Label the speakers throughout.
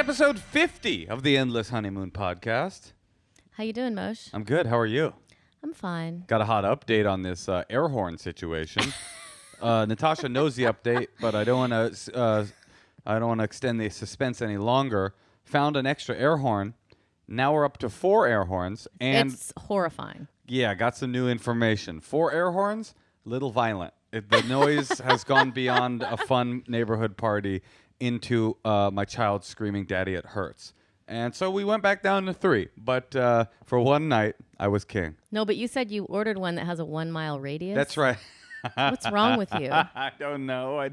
Speaker 1: episode 50 of the Endless Honeymoon Podcast.
Speaker 2: How you doing, Moshe?
Speaker 1: I'm good. How are you?
Speaker 2: I'm fine.
Speaker 1: Got a hot update on this air horn situation. Natasha knows the update, but I don't want to extend the suspense any longer. Found an extra air horn. Now we're up to 4 air horns, and
Speaker 2: It's horrifying.
Speaker 1: yeah, got some new information. 4 air horns, little violent. The noise has gone beyond a fun neighborhood party into my child screaming, "Daddy, it hurts." And so we went back down to 3. But for one night, I was king.
Speaker 2: No, but you said you ordered one that has a 1 mile radius.
Speaker 1: That's right.
Speaker 2: What's wrong with you?
Speaker 1: I don't know.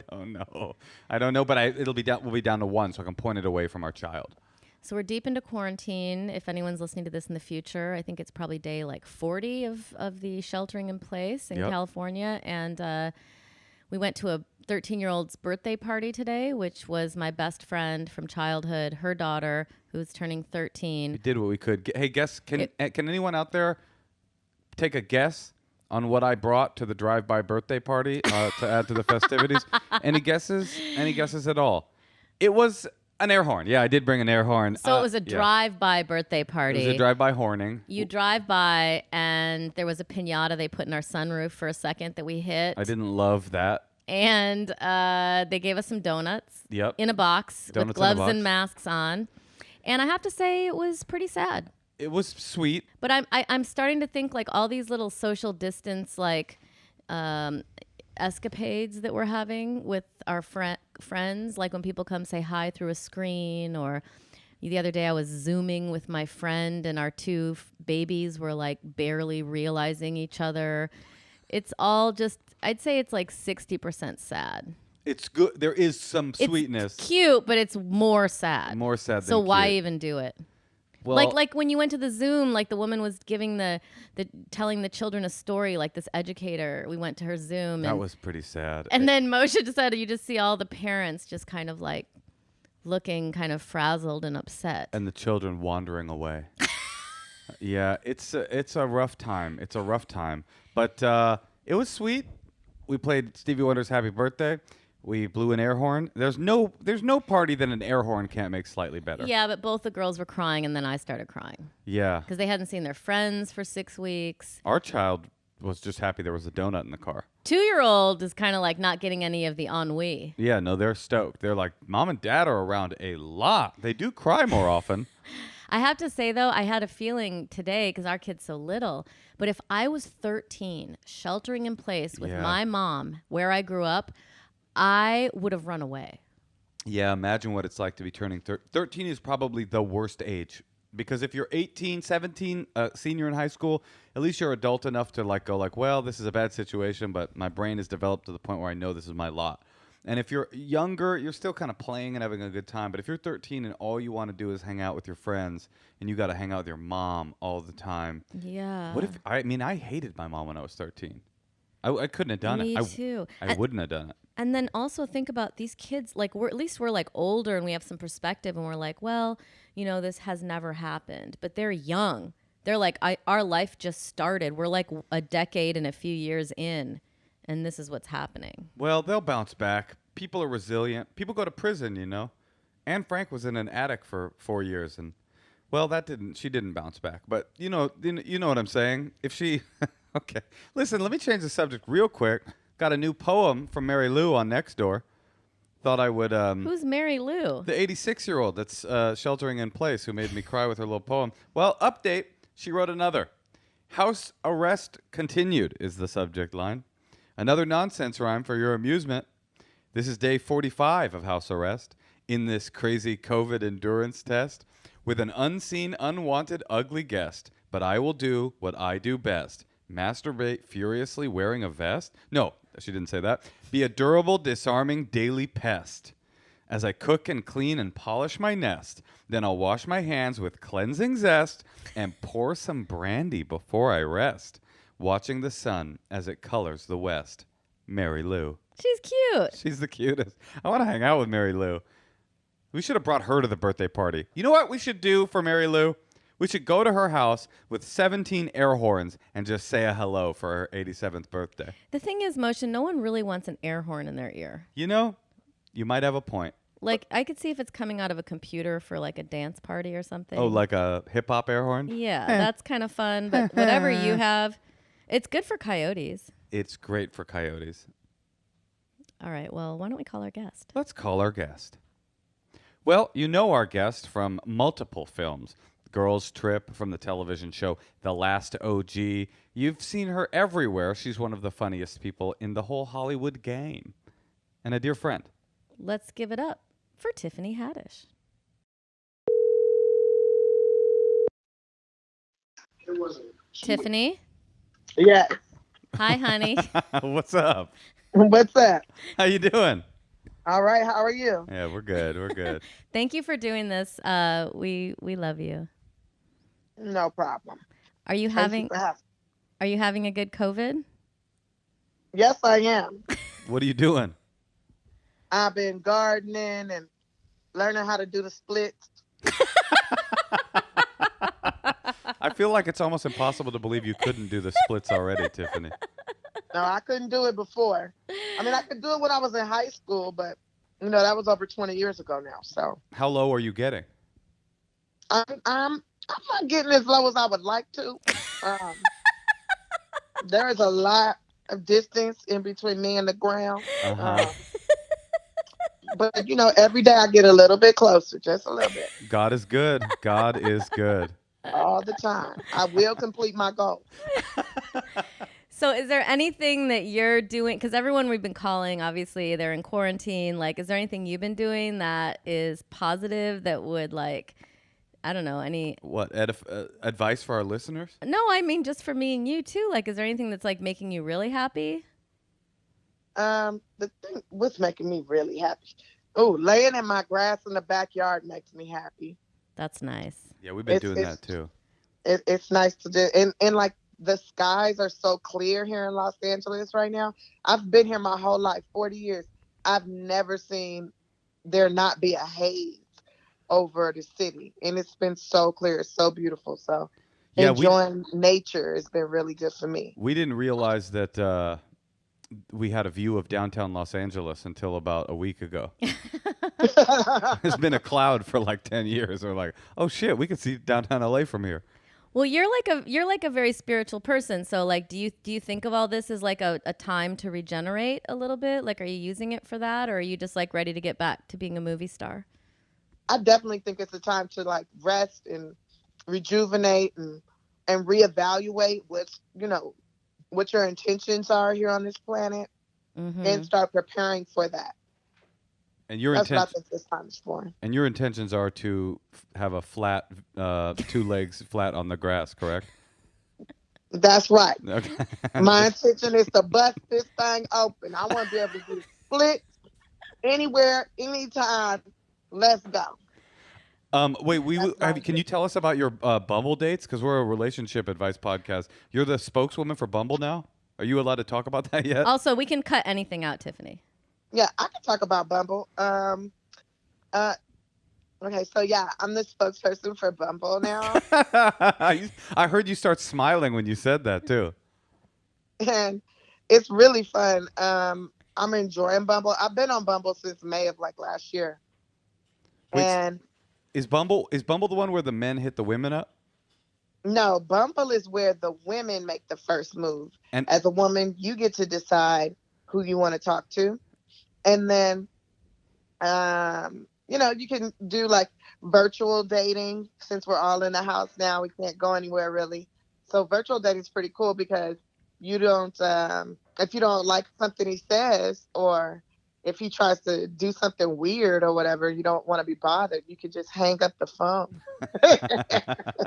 Speaker 1: But we'll be down to 1, so I can point it away from our child.
Speaker 2: So we're deep into quarantine. If anyone's listening to this in the future, I think it's probably day like 40 of the sheltering in place in California. And we went to a 13-year-old's birthday party today, which was my best friend from childhood, her daughter, who's turning 13.
Speaker 1: We did what we could. Hey, guess, can anyone out there take a guess on what I brought to the drive-by birthday party to add to the festivities? Any guesses? Any guesses at all? It was an air horn. Yeah, I did bring an air horn.
Speaker 2: So it was a drive-by birthday party.
Speaker 1: It was a drive-by horning.
Speaker 2: You drive by, and there was a piñata they put in our sunroof for a second that we hit.
Speaker 1: I didn't love that.
Speaker 2: And they gave us some donuts in a box with gloves and masks on. And I have to say, it was pretty sad.
Speaker 1: It was sweet.
Speaker 2: But I'm starting to think like all these little social distance like escapades that we're having with our friends, like when people come say hi through a screen, or the other day I was Zooming with my friend and our 2 babies were like barely realizing each other. It's all just, I'd say it's like 60% sad.
Speaker 1: It's good. There is some sweetness.
Speaker 2: It's cute, but it's more sad.
Speaker 1: More sad than
Speaker 2: So why
Speaker 1: cute.
Speaker 2: even do it?
Speaker 1: Well,
Speaker 2: Like when you went to the Zoom, like the woman was giving telling the children a story, like this educator. We went to her Zoom.
Speaker 1: That was pretty sad.
Speaker 2: And then Moshe just said, you just see all the parents just kind of like looking kind of frazzled and upset.
Speaker 1: And the children wandering away. Yeah, it's a rough time. It's a rough time. But it was sweet. We played Stevie Wonder's Happy Birthday. We blew an air horn. There's no party that an air horn can't make slightly better.
Speaker 2: Yeah, but both the girls were crying, and then I started crying.
Speaker 1: Yeah.
Speaker 2: Because they hadn't seen their friends for 6 weeks.
Speaker 1: Our child was just happy there was a donut in the car.
Speaker 2: 2-year-old is kind of like not getting any of the ennui.
Speaker 1: Yeah, no, they're stoked. They're like, Mom and Dad are around a lot. They do cry more often.
Speaker 2: I have to say, though, I had a feeling today, because our kid's so little, but if I was 13, sheltering in place with my mom, where I grew up, I would have run away.
Speaker 1: Yeah, imagine what it's like to be turning 13 is probably the worst age. Because if you're 18, 17, senior in high school, at least you're adult enough to go well, this is a bad situation, but my brain is developed to the point where I know this is my lot. And if you're younger, you're still kind of playing and having a good time. But if you're 13 and all you want to do is hang out with your friends and you got to hang out with your mom all the time.
Speaker 2: Yeah.
Speaker 1: What if, I hated my mom when I was 13. I couldn't have done it.
Speaker 2: Me too.
Speaker 1: I wouldn't have done it.
Speaker 2: And then also think about these kids, like we're like older and we have some perspective and we're like, well, this has never happened. But they're young. They're like, our life just started. We're like a decade and a few years in. And this is what's happening.
Speaker 1: Well, they'll bounce back. People are resilient. People go to prison, Anne Frank was in an attic for 4 years, and well, she didn't bounce back. But you know what I'm saying. If she, okay, listen, let me change the subject real quick. Got a new poem from Mary Lou on Nextdoor. Thought I would.
Speaker 2: Who's Mary Lou?
Speaker 1: The 86-year-old that's sheltering in place who made me cry with her little poem. Well, update. She wrote another. House arrest continued is the subject line. Another nonsense rhyme for your amusement. This is day 45 of house arrest in this crazy COVID endurance test with an unseen, unwanted, ugly guest. But I will do what I do best. Masturbate furiously wearing a vest? No, she didn't say that. Be a durable, disarming, daily pest. As I cook and clean and polish my nest, then I'll wash my hands with cleansing zest and pour some brandy before I rest. Watching the sun as it colors the west. Mary Lou.
Speaker 2: She's cute.
Speaker 1: She's the cutest. I want to hang out with Mary Lou. We should have brought her to the birthday party. You know what we should do for Mary Lou? We should go to her house with 17 air horns and just say a hello for her 87th birthday.
Speaker 2: The thing is, Moshe, no one really wants an air horn in their ear.
Speaker 1: You might have a point.
Speaker 2: Like, I could see if it's coming out of a computer for like a dance party or something.
Speaker 1: Oh, like a hip hop air horn?
Speaker 2: Yeah, that's kind of fun. But whatever you have, it's good for coyotes.
Speaker 1: It's great for coyotes.
Speaker 2: All right. Well, why don't we call our guest?
Speaker 1: Let's call our guest. Well, you know our guest from multiple films. Girls Trip from the television show The Last OG. You've seen her everywhere. She's one of the funniest people in the whole Hollywood game. And a dear friend.
Speaker 2: Let's give it up for Tiffany Haddish. Tiffany?
Speaker 3: Yeah.
Speaker 2: Hi, honey.
Speaker 1: What's up?
Speaker 3: What's up?
Speaker 1: How you doing?
Speaker 3: All right. How are you?
Speaker 1: Yeah, we're good. We're good.
Speaker 2: Thank you for doing this. We love you.
Speaker 3: No problem.
Speaker 2: Are you having a good COVID?
Speaker 3: Yes, I am.
Speaker 1: What are you doing?
Speaker 3: I've been gardening and learning how to do the splits.
Speaker 1: I feel like it's almost impossible to believe you couldn't do the splits already, Tiffany.
Speaker 3: No, I couldn't do it before. I mean, I could do it when I was in high school, but that was over 20 years ago now. So
Speaker 1: How low are you getting?
Speaker 3: I'm not getting as low as I would like to. There is a lot of distance in between me and the ground.
Speaker 1: Uh-huh.
Speaker 3: But every day I get a little bit closer, just a little bit.
Speaker 1: God is good. God is good.
Speaker 3: All the time. I will complete my goal.
Speaker 2: So is there anything that you're doing? Because everyone we've been calling, obviously, they're in quarantine. Like, is there anything you've been doing that is positive that would, like, I don't know, any...
Speaker 1: What, advice for our listeners?
Speaker 2: No, I mean, just for me and you, too. Like, is there anything that's, like, making you really happy?
Speaker 3: The thing what's making me really happy. Oh, laying in my grass in the backyard makes me happy.
Speaker 2: That's nice.
Speaker 1: Yeah, we've been doing that, too.
Speaker 3: It's nice to do. And like, the skies are so clear here in Los Angeles right now. I've been here my whole life, 40 years. I've never seen there not be a haze over the city. And it's been so clear. It's so beautiful. So
Speaker 1: yeah,
Speaker 3: enjoying nature has been really good for me.
Speaker 1: We didn't realize that we had a view of downtown Los Angeles until about a week ago. It's been a cloud for like 10 years. We're like, oh, shit, we can see downtown LA from here.
Speaker 2: Well, you're like a very spiritual person. So, like, do you think of all this as like a time to regenerate a little bit? Like, are you using it for that, or are you just like ready to get back to being a movie star?
Speaker 3: I definitely think it's a time to like rest and rejuvenate and reevaluate what your intentions are here on this planet, and start preparing for that.
Speaker 1: And your
Speaker 3: That's what I think this time is for.
Speaker 1: And your intentions are to have a flat, 2 legs flat on the grass, correct?
Speaker 3: That's right.
Speaker 1: Okay.
Speaker 3: My intention is to bust this thing open. I want to be able to do splits anywhere, anytime. Let's go.
Speaker 1: Wait, can you tell us about your Bumble dates? Because we're a relationship advice podcast. You're the spokeswoman for Bumble now? Are you allowed to talk about that yet?
Speaker 2: Also, we can cut anything out, Tiffany.
Speaker 3: Yeah, I can talk about Bumble. Okay, so yeah, I'm the spokesperson for Bumble now.
Speaker 1: I heard you start smiling when you said that, too.
Speaker 3: And it's really fun. I'm enjoying Bumble. I've been on Bumble since May of like last year.
Speaker 1: Wait,
Speaker 3: and
Speaker 1: is Bumble the one where the men hit the women up?
Speaker 3: No, Bumble is where the women make the first move. And as a woman, you get to decide who you want to talk to. And then, you can do like virtual dating. Since we're all in the house now, we can't go anywhere really. So virtual dating is pretty cool because you don't, if you don't like something he says, or if he tries to do something weird or whatever, you don't want to be bothered. You could just hang up the phone.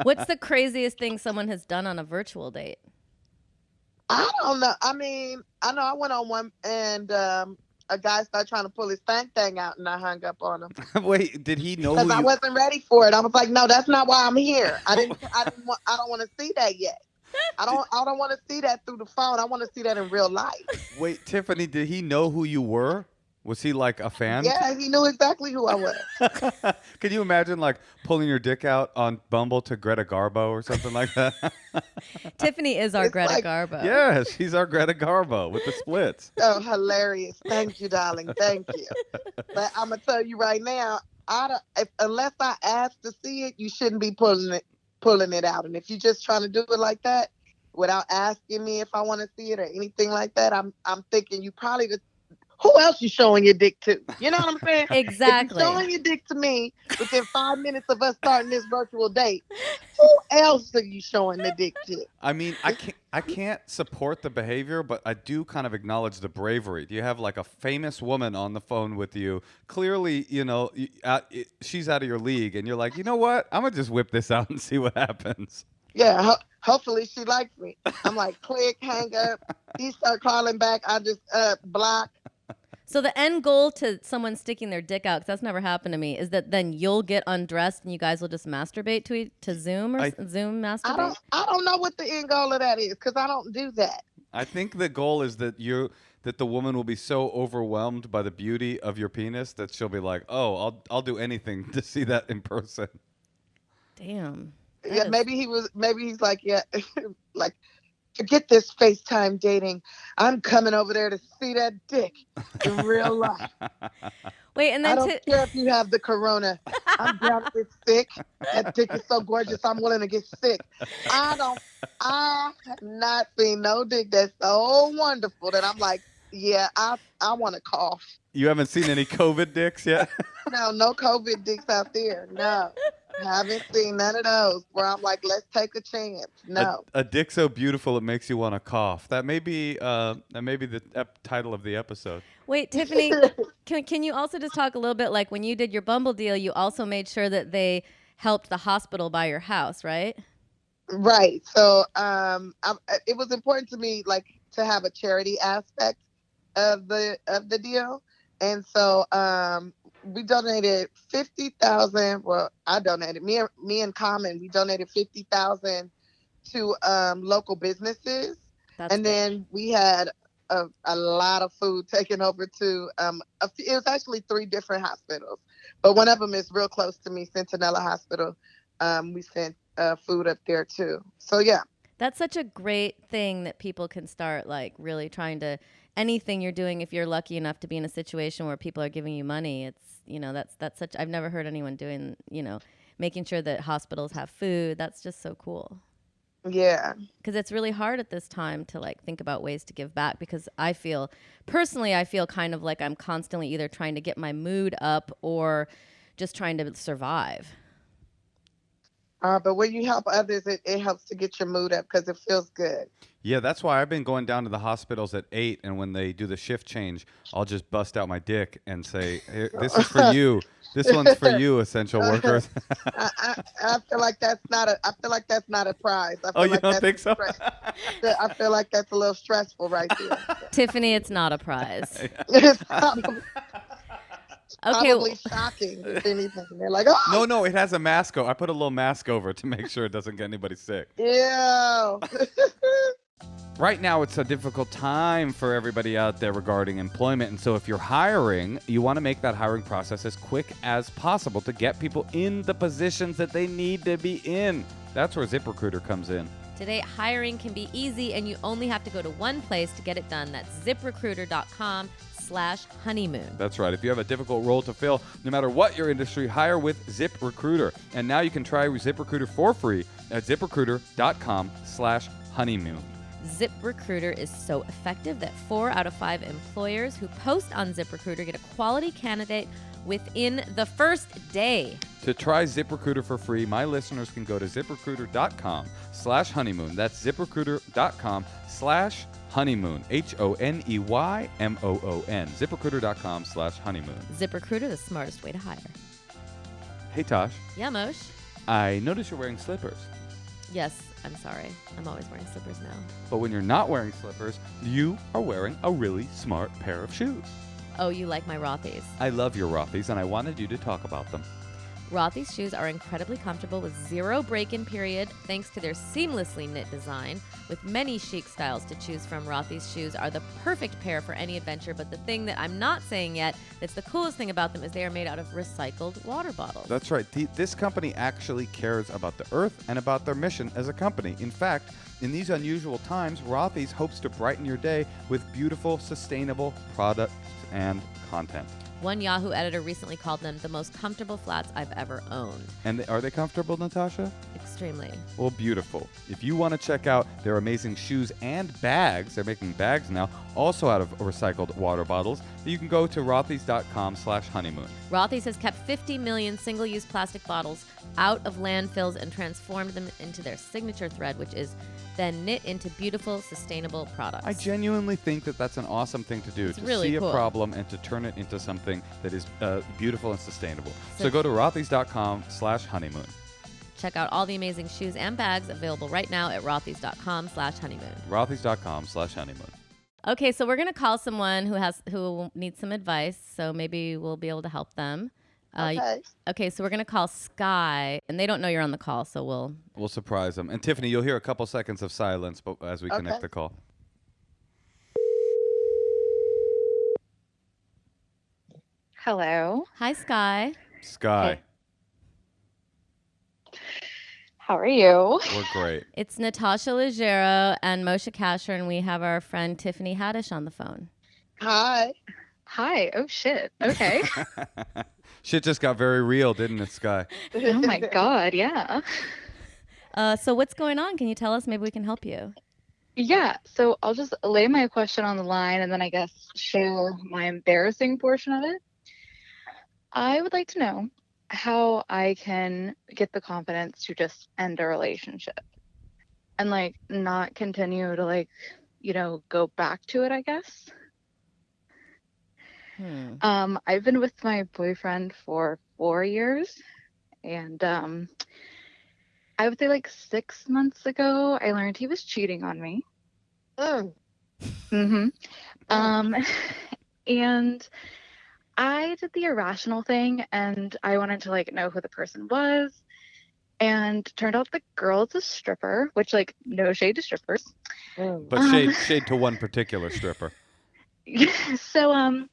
Speaker 2: What's the craziest thing someone has done on a virtual date?
Speaker 3: I don't know. I mean, I know I went on one and a guy started trying to pull his thing out, and I hung up on him.
Speaker 1: Wait, did he know?
Speaker 3: Because I wasn't ready for it. I was like, no, that's not why I'm here. I don't want to see that yet. I don't want to see that through the phone. I want to see that in real life.
Speaker 1: Wait, Tiffany, did he know who you were? Was he like a fan?
Speaker 3: Yeah, he knew exactly who I was.
Speaker 1: Can you imagine like pulling your dick out on Bumble to Greta Garbo or something like that?
Speaker 2: Tiffany is our
Speaker 3: It's
Speaker 2: Greta
Speaker 3: like-
Speaker 2: Garbo.
Speaker 1: Yeah, she's our Greta Garbo with the splits.
Speaker 3: Oh, hilarious. Thank you, darling. Thank you. But I'm going to tell you right now, unless I ask to see it, you shouldn't be pulling it out. And if you're just trying to do it like that without asking me if I want to see it or anything like that, I'm thinking you probably just, who else you showing your dick to? You know what I'm saying?
Speaker 2: Exactly.
Speaker 3: If you're showing your dick to me within 5 minutes of us starting this virtual date, who else are you showing the dick to?
Speaker 1: I mean, I can't support the behavior, but I do kind of acknowledge the bravery. Do you have like a famous woman on the phone with you? Clearly, she's out of your league, and you're like, you know what? I'm gonna just whip this out and see what happens.
Speaker 3: Yeah, hopefully she likes me. I'm like, click, hang up. He start calling back. I just block.
Speaker 2: So the end goal to someone sticking their dick out, because that's never happened to me, is that then you'll get undressed and you guys will just masturbate to Zoom or Zoom masturbate?
Speaker 3: I don't know what the end goal of that is because I don't do that.
Speaker 1: I think the goal is that the woman will be so overwhelmed by the beauty of your penis that she'll be like, "Oh, I'll do anything to see that in person."
Speaker 2: Damn.
Speaker 3: Yeah, maybe he's like, yeah, like, forget this FaceTime dating. I'm coming over there to see that dick in real life.
Speaker 2: Wait, and
Speaker 3: I
Speaker 2: then
Speaker 3: don't care if you have the corona. I'm down to get sick. That dick is so gorgeous. I'm willing to get sick. I have not seen no dick that's so wonderful that I'm like, yeah, I want to cough.
Speaker 1: You haven't seen any COVID dicks yet?
Speaker 3: No COVID dicks out there. No. Haven't seen none of those where I'm like, let's take a chance. No.
Speaker 1: A dick so beautiful it makes you want to cough. That may be the title of the episode.
Speaker 2: Wait, Tiffany, can you also just talk a little bit, like when you did your Bumble deal, you also made sure that they helped the hospital by your house, right?
Speaker 3: Right. So it was important to me, like, to have a charity aspect of the deal. And so we donated 50,000. Well, I donated, me and Common, we donated 50,000 to local businesses.
Speaker 2: That's good.
Speaker 3: Then we had a lot of food taken over to it was actually 3 different hospitals, but one of them is real close to me, Centinela Hospital. We sent food up there too. So yeah.
Speaker 2: That's such a great thing that people can start, like, really trying to, anything you're doing, if you're lucky enough to be in a situation where people are giving you money, it's, that's such, I've never heard anyone doing, making sure that hospitals have food. That's just so cool.
Speaker 3: Yeah.
Speaker 2: Because it's really hard at this time to, like, think about ways to give back, because I feel kind of like I'm constantly either trying to get my mood up or just trying to survive.
Speaker 3: But when you help others, it helps to get your mood up because it feels good.
Speaker 1: Yeah, that's why I've been going down to the hospitals at 8, and when they do the shift change, I'll just bust out my dick and say, "Here, this is for you. This one's for you, essential workers."
Speaker 3: I feel like that's not a prize. I feel
Speaker 1: You
Speaker 3: like
Speaker 1: don't
Speaker 3: that's
Speaker 1: think so?
Speaker 3: I feel like that's a little stressful right there.
Speaker 2: Tiffany, it's not a prize.
Speaker 3: It's probably
Speaker 2: Okay.
Speaker 3: shocking, if anything. They're like, oh,
Speaker 1: No, it has a mask. I put a little mask over it to make sure it doesn't get anybody sick.
Speaker 3: ew.
Speaker 1: Right now, it's a difficult time for everybody out there regarding employment. And so if you're hiring, you want to make that hiring process as quick as possible to get people in the positions that they need to be in. That's where ZipRecruiter comes in.
Speaker 2: Today, hiring can be easy, and you only have to go to one place to get it done. That's ZipRecruiter.com/honeymoon.
Speaker 1: That's right. If you have a difficult role to fill, no matter what your industry, hire with ZipRecruiter. And now you can try ZipRecruiter for free at ZipRecruiter.com/honeymoon.
Speaker 2: ZipRecruiter is so effective that 4 out of 5 employers who post on ZipRecruiter get a quality candidate within the first day.
Speaker 1: To try ZipRecruiter for free, my listeners can go to ZipRecruiter.com/honeymoon. That's ZipRecruiter.com/honeymoon. HONEYMOON. ZipRecruiter.com/honeymoon.
Speaker 2: ZipRecruiter, the smartest way to hire.
Speaker 1: Hey, Tosh.
Speaker 2: Yeah, Moshe?
Speaker 1: I notice you're wearing slippers.
Speaker 2: Yes, I'm sorry. I'm always wearing slippers now.
Speaker 1: But when you're not wearing slippers, you are wearing a really smart pair of shoes.
Speaker 2: Oh, you like my Rothy's?
Speaker 1: I love your Rothy's, and I wanted you to talk about them.
Speaker 2: Rothy's shoes are incredibly comfortable with zero break-in period thanks to their seamlessly knit design. With many chic styles to choose from, Rothy's shoes are the perfect pair for any adventure, but the thing that I'm not saying yet that's the coolest thing about them is they are made out of recycled water bottles.
Speaker 1: That's right. This company actually cares about the earth and about their mission as a company. In fact, in these unusual times, Rothy's hopes to brighten your day with beautiful, sustainable products and content.
Speaker 2: One Yahoo editor recently called them the most comfortable flats I've ever owned.
Speaker 1: And are they comfortable, Natasha?
Speaker 2: Extremely.
Speaker 1: Well, beautiful. If you want to check out their amazing shoes and bags, they're making bags now, also out of recycled water bottles, you can go to rothys.com/honeymoon.
Speaker 2: Rothy's has kept 50 million single-use plastic bottles out of landfills and transformed them into their signature thread, which is then knit into beautiful, sustainable products.
Speaker 1: I genuinely think that that's an awesome thing to do,
Speaker 2: It's
Speaker 1: to
Speaker 2: really
Speaker 1: see
Speaker 2: cool.
Speaker 1: a problem and to turn it into something that is beautiful and sustainable. So go to rothys.com/honeymoon.
Speaker 2: Check out all the amazing shoes and bags available right now at rothys.com/honeymoon.
Speaker 1: rothys.com/honeymoon.
Speaker 2: Okay, so we're going to call someone who needs some advice, so maybe we'll be able to help them.
Speaker 3: Okay.
Speaker 2: So we're going to call Sky, and they don't know you're on the call, so
Speaker 1: We'll surprise them. And Tiffany, you'll hear a couple seconds of silence as we connect
Speaker 3: Okay.
Speaker 1: the call.
Speaker 4: Hello.
Speaker 2: Hi, Sky.
Speaker 1: Sky,
Speaker 4: How are you?
Speaker 1: we're great.
Speaker 2: It's Natasha Leggero and Moshe Kasher, and we have our friend Tiffany Haddish on the phone.
Speaker 3: Hi.
Speaker 4: Hi. Oh, shit. Okay.
Speaker 1: Shit just got very real, didn't it, Sky?
Speaker 4: Oh, my God. Yeah.
Speaker 2: So what's going on? Can you tell us? Maybe we can help you.
Speaker 4: Yeah. So I'll just lay my question on the line and then I guess share my embarrassing portion of it. I would like to know how I can get the confidence to just end a relationship and like not continue to like, go back to it, I guess. I've been with my boyfriend for 4 years, and I would say like 6 months ago, I learned he was cheating on me.
Speaker 3: Mm.
Speaker 4: And I did the irrational thing, and I wanted to like know who the person was, and turned out the girl's a stripper, which like no shade to strippers.
Speaker 3: Mm.
Speaker 1: But shade to one particular stripper.
Speaker 4: So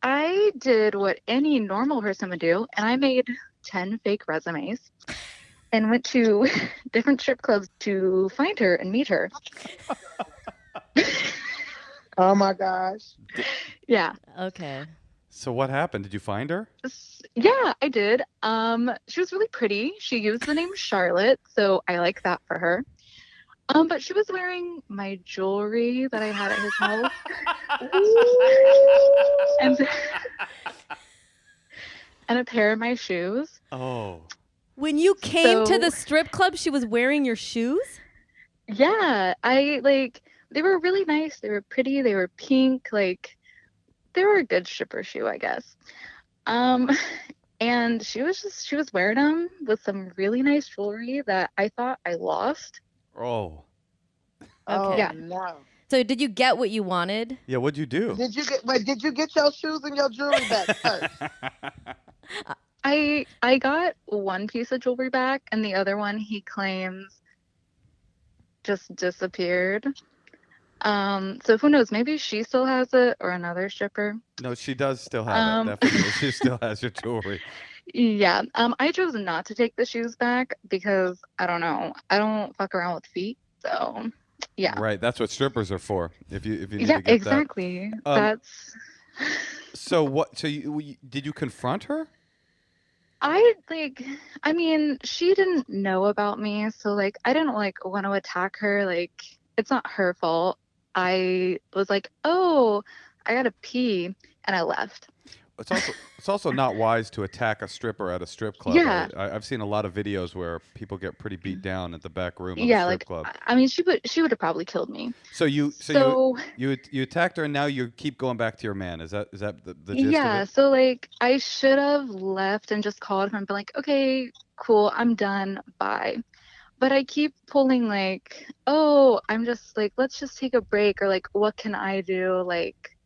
Speaker 4: I did what any normal person would do, and I made 10 fake resumes and went to different strip clubs to find her and meet her.
Speaker 3: Oh my gosh.
Speaker 4: Yeah.
Speaker 2: Okay.
Speaker 1: So what happened? Did you find her?
Speaker 4: Yeah, I did. She was really pretty. She used the name Charlotte, so I like that for her. But she was wearing my jewelry that I had at his house. and a pair of my shoes.
Speaker 1: Oh.
Speaker 2: When you came to
Speaker 4: So-
Speaker 2: the strip club, she was wearing your shoes?
Speaker 4: Yeah, they were really nice. They were pretty. They were pink. Like, they were a good stripper shoe, I guess. And she was wearing them with some really nice jewelry that I thought I lost.
Speaker 1: Oh.
Speaker 3: Oh
Speaker 4: Yeah.
Speaker 3: no.
Speaker 2: So did you get what you wanted?
Speaker 1: Yeah, what'd you do?
Speaker 3: Did you get your shoes and your jewelry back first?
Speaker 4: I got one piece of jewelry back, and the other one he claims just disappeared. So who knows? Maybe she still has it, or another stripper.
Speaker 1: No, she does still have it, definitely. She still has your jewelry.
Speaker 4: Yeah. I chose not to take the shoes back because I don't know. I don't fuck around with feet. So yeah.
Speaker 1: Right, that's what strippers are for. If you need
Speaker 4: Yeah,
Speaker 1: to get
Speaker 4: exactly.
Speaker 1: Um,
Speaker 4: That's
Speaker 1: that. So what? So did you confront her?
Speaker 4: I mean, she didn't know about me, so like I didn't like want to attack her. Like, it's not her fault. I was like, "Oh, I gotta pee," and I left.
Speaker 1: It's also not wise to attack a stripper at a strip club.
Speaker 4: Yeah.
Speaker 1: I've seen a lot of videos where people get pretty beat down at the back room of a
Speaker 4: Yeah,
Speaker 1: strip
Speaker 4: like
Speaker 1: club.
Speaker 4: I mean, she would have probably killed me.
Speaker 1: So you
Speaker 4: So
Speaker 1: attacked her, and now you keep going back to your man. Is that the gist
Speaker 4: yeah,
Speaker 1: of it?
Speaker 4: so like I should have left and just called him and been like, "Okay, cool, I'm done, bye." But I keep pulling like, "Oh, I'm just like, let's just take a break," or like, "What can I do?" Like,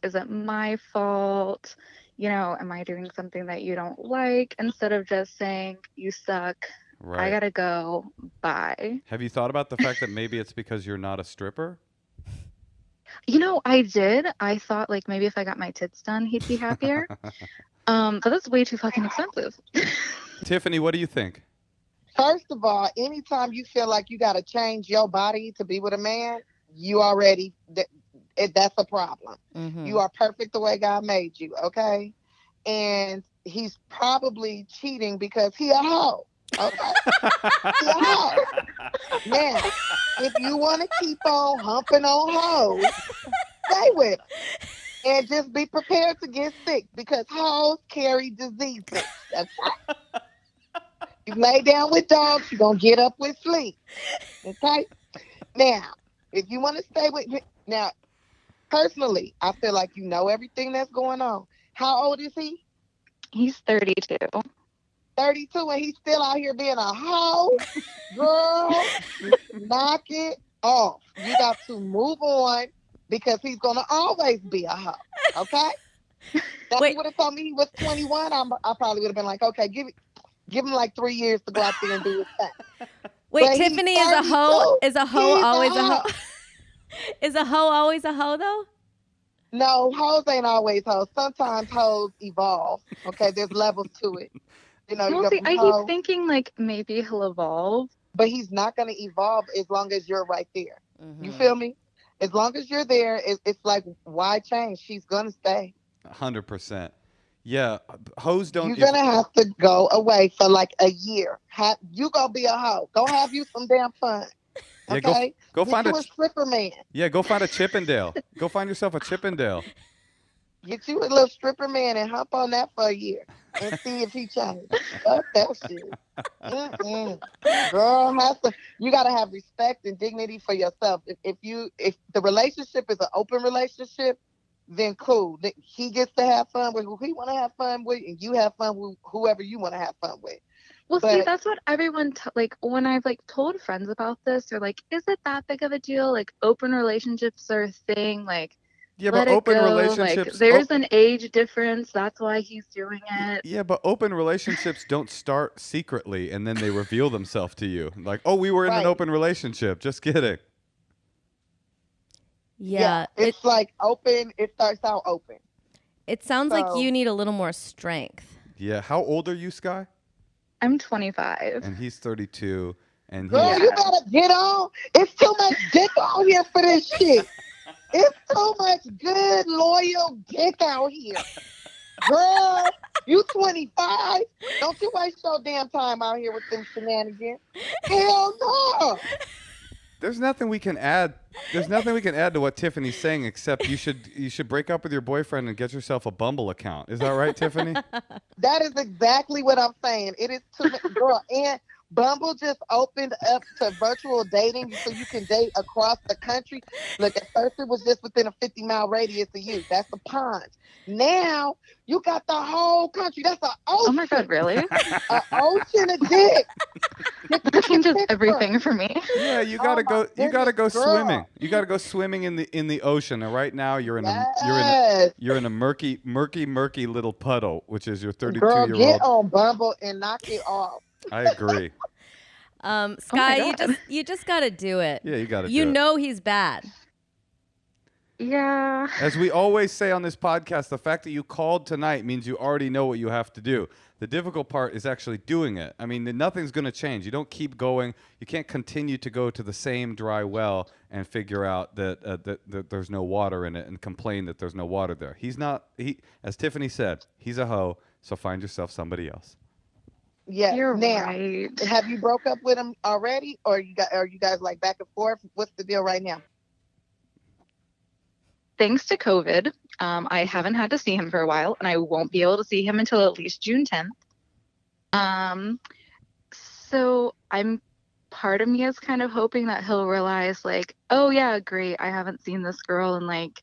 Speaker 4: is it my fault? am I doing something that you don't like? Instead of just saying, you suck, I
Speaker 1: Right.
Speaker 4: gotta go, bye.
Speaker 1: Have you thought about the fact that maybe it's because you're not a stripper?
Speaker 4: I did. I thought like maybe if I got my tits done, he'd be happier. But that's way too fucking expensive.
Speaker 1: Tiffany, what do you think?
Speaker 3: First of all, anytime you feel like you got to change your body to be with a man, you already, that's a problem.
Speaker 2: Mm-hmm.
Speaker 3: You are perfect the way God made you, okay? And he's probably cheating because he a hoe, okay? He a hoe. Now, if you want to keep on humping on hoes, stay with him. And just be prepared to get sick because hoes carry diseases, okay? You lay down with dogs, you're going to get up with sleep. Okay? Now, if you want to stay with me, now, personally, I feel like you know everything that's going on. How old is he?
Speaker 4: He's 32.
Speaker 3: 32, and he's still out here being a hoe? Girl, knock it off. You got to move on because he's going to always be a hoe. Okay? Now, if he would have told me he was 21, I probably would have been like, okay, give him like 3 years to go out there and do his thing.
Speaker 2: Wait,
Speaker 3: But
Speaker 2: Tiffany,
Speaker 3: he's
Speaker 2: is a hoe
Speaker 3: 32.
Speaker 2: is a hoe
Speaker 3: He's
Speaker 2: always a hoe?
Speaker 3: hoe.
Speaker 2: Is a hoe always a hoe though?
Speaker 3: No, hoes ain't always hoes. Sometimes hoes evolve. Okay, there's levels to it. You
Speaker 4: Well,
Speaker 3: got
Speaker 4: see, I
Speaker 3: hoe,
Speaker 4: keep thinking like maybe he'll evolve.
Speaker 3: but he's not going to evolve as long as you're right there.
Speaker 2: Mm-hmm.
Speaker 3: You feel me? As long as you're there, it's like, why change? She's going to stay.
Speaker 1: 100%. Yeah, hoes don't.
Speaker 3: You're going to have to go away for like a year. You going to be a hoe. Go have you some damn fun.
Speaker 1: Yeah,
Speaker 3: Okay?
Speaker 1: go find
Speaker 3: you a stripper man.
Speaker 1: Yeah, go find a Chippendale. Go find yourself a Chippendale.
Speaker 3: Get you a little stripper man and hop on that for a year and see if he changes. Fuck that shit. Girl, you gotta have respect and dignity for yourself. If the relationship is an open relationship, then cool. He gets to have fun with who he want to have fun with, and you have fun with whoever you want to have fun with.
Speaker 4: Well, see, that's what everyone, like, when I've, like, told friends about this, they're like, is it that big of a deal? Like, open relationships are a thing, like,
Speaker 1: Yeah,
Speaker 4: let
Speaker 1: but
Speaker 4: it
Speaker 1: open
Speaker 4: go.
Speaker 1: relationships.
Speaker 4: Like, there's an age difference. That's why he's doing it.
Speaker 1: Yeah, but open relationships don't start secretly and then they reveal themselves to you. Like, oh, we were in an open relationship. Just kidding.
Speaker 2: Yeah.
Speaker 3: It's like open. It starts out open.
Speaker 2: It sounds like you need a little more strength.
Speaker 1: Yeah. How old are you, Sky?
Speaker 4: I'm 25.
Speaker 1: And he's 32. And
Speaker 3: Girl, you gotta get on. It's too much dick out here for this shit. It's too much good, loyal dick out here. Girl, you 25. Don't you waste your damn time out here with them shenanigans. Hell no.
Speaker 1: There's nothing we can add. There's nothing we can add to what Tiffany's saying except you should break up with your boyfriend and get yourself a Bumble account. Is that right, Tiffany?
Speaker 3: That is exactly what I'm saying. It is too much, girl. And Bumble just opened up to virtual dating so you can date across the country. Look, at first it was just within a 50-mile radius of you. That's the pond. Now you got the whole country. That's an ocean.
Speaker 4: Oh my God, really?
Speaker 3: An ocean of dick.
Speaker 4: That changes everything for me.
Speaker 1: Yeah, you gotta go. You gotta go
Speaker 3: girl.
Speaker 1: swimming. You gotta go swimming in the ocean. And right now you're in a murky little puddle, which is your 32-year-old.
Speaker 3: Girl, get on Bumble and knock it off.
Speaker 1: I agree.
Speaker 2: Sky, you just gotta do it.
Speaker 1: Yeah, you gotta.
Speaker 2: You
Speaker 1: do
Speaker 2: know he's bad.
Speaker 4: Yeah.
Speaker 1: As we always say on this podcast, the fact that you called tonight means you already know what you have to do. The difficult part is actually doing it. I mean, nothing's going to change. You don't keep going. You can't continue to go to the same dry well and figure out that there's no water in it and complain that there's no water there. As Tiffany said, he's a hoe, so find yourself somebody else.
Speaker 3: Yeah.
Speaker 4: You're
Speaker 3: now,
Speaker 4: right.
Speaker 3: have you broke up with him already, or are you guys like back and forth? What's the deal right now?
Speaker 4: Thanks to COVID, I haven't had to see him for a while, and I won't be able to see him until at least June 10th. So part of me is kind of hoping that he'll realize, like, oh yeah, great, I haven't seen this girl in like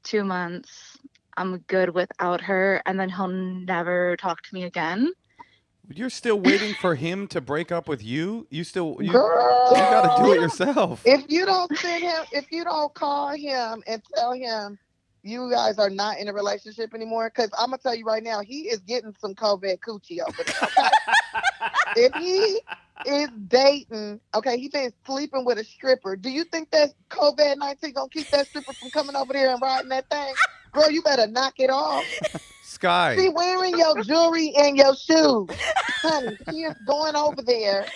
Speaker 4: 2 months. I'm good without her, and then he'll never talk to me again.
Speaker 1: You're still waiting for him to break up with you? You
Speaker 3: Girl,
Speaker 1: got to do it yourself.
Speaker 3: If you don't call him and tell him you guys are not in a relationship anymore. Because I'm gonna tell you right now, he is getting some COVID coochie over there. Okay? If he is dating, okay, he been sleeping with a stripper. Do you think that COVID-19 gonna keep that stripper from coming over there and riding that thing? Girl, you better knock it off.
Speaker 1: Sky.
Speaker 3: She wearing your jewelry and your shoes. Honey, he is going over there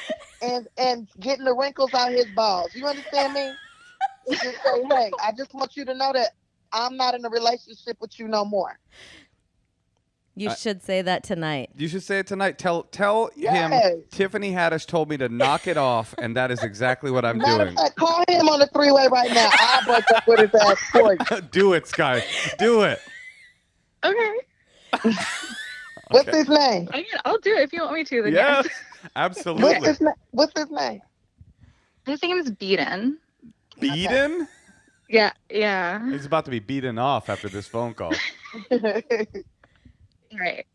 Speaker 3: and getting the wrinkles out his balls. You understand me? Just say, hey, I just want you to know that I'm not in a relationship with you no more.
Speaker 2: You should say that tonight.
Speaker 1: You should say it tonight. Tell him Tiffany Haddish told me to knock it off, and that is exactly what I'm
Speaker 3: Matter
Speaker 1: doing.
Speaker 3: of fact, call him on the three-way right now. I'll break up with his ass for you.
Speaker 1: Do it, Sky. Do it.
Speaker 4: Okay.
Speaker 3: What's his name?
Speaker 4: I mean, I'll do it if you want me to. Then
Speaker 1: Yes,
Speaker 4: yes.
Speaker 1: absolutely.
Speaker 3: What's his name?
Speaker 4: His name is Beaton.
Speaker 1: Beaten?
Speaker 4: Yeah.
Speaker 1: He's about to be beaten off after this phone call.
Speaker 4: Right.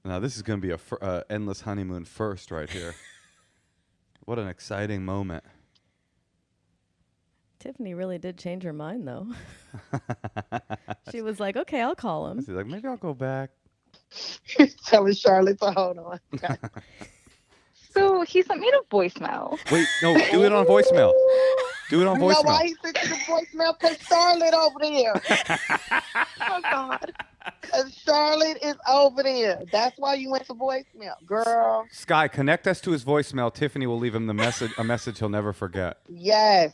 Speaker 1: Now, this is going to be a endless honeymoon first right here. What an exciting moment.
Speaker 2: Tiffany really did change her mind, though. She was like, okay, I'll call him.
Speaker 1: She's like, maybe I'll go back.
Speaker 3: He's telling Charlotte to hold on.
Speaker 4: So he sent me a voicemail.
Speaker 1: Wait, no, do it on voicemail. Do it on
Speaker 3: You know why
Speaker 1: voicemail.
Speaker 3: he sent you the voicemail? Because Charlotte over there. Oh, God. Because Charlotte is over there. That's why you went to voicemail, girl.
Speaker 1: Sky, connect us to his voicemail. Tiffany will leave him a message he'll never forget.
Speaker 3: Yes.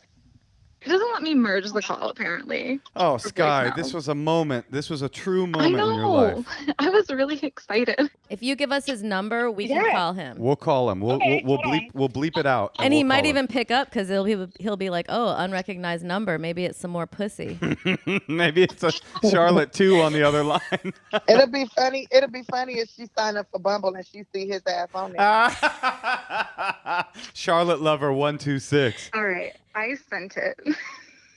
Speaker 4: He doesn't let me merge the call, apparently.
Speaker 1: Oh, Sky,
Speaker 4: voicemail.
Speaker 1: this was a moment. This was a true
Speaker 4: I
Speaker 1: moment in your life.
Speaker 4: know. I was really excited.
Speaker 2: If you give us his number, we can call him.
Speaker 1: We'll call him. We'll bleep it out.
Speaker 2: And he
Speaker 1: we'll
Speaker 2: might
Speaker 1: call
Speaker 2: even pick up because he'll be like, oh, unrecognized number. Maybe it's some more pussy.
Speaker 1: him. Maybe it's a Charlotte 2 on the other line.
Speaker 3: It'll be funny if she signed up for Bumble and she see his ass on there.
Speaker 1: Charlotte Lover 126.
Speaker 4: All right. I sent it.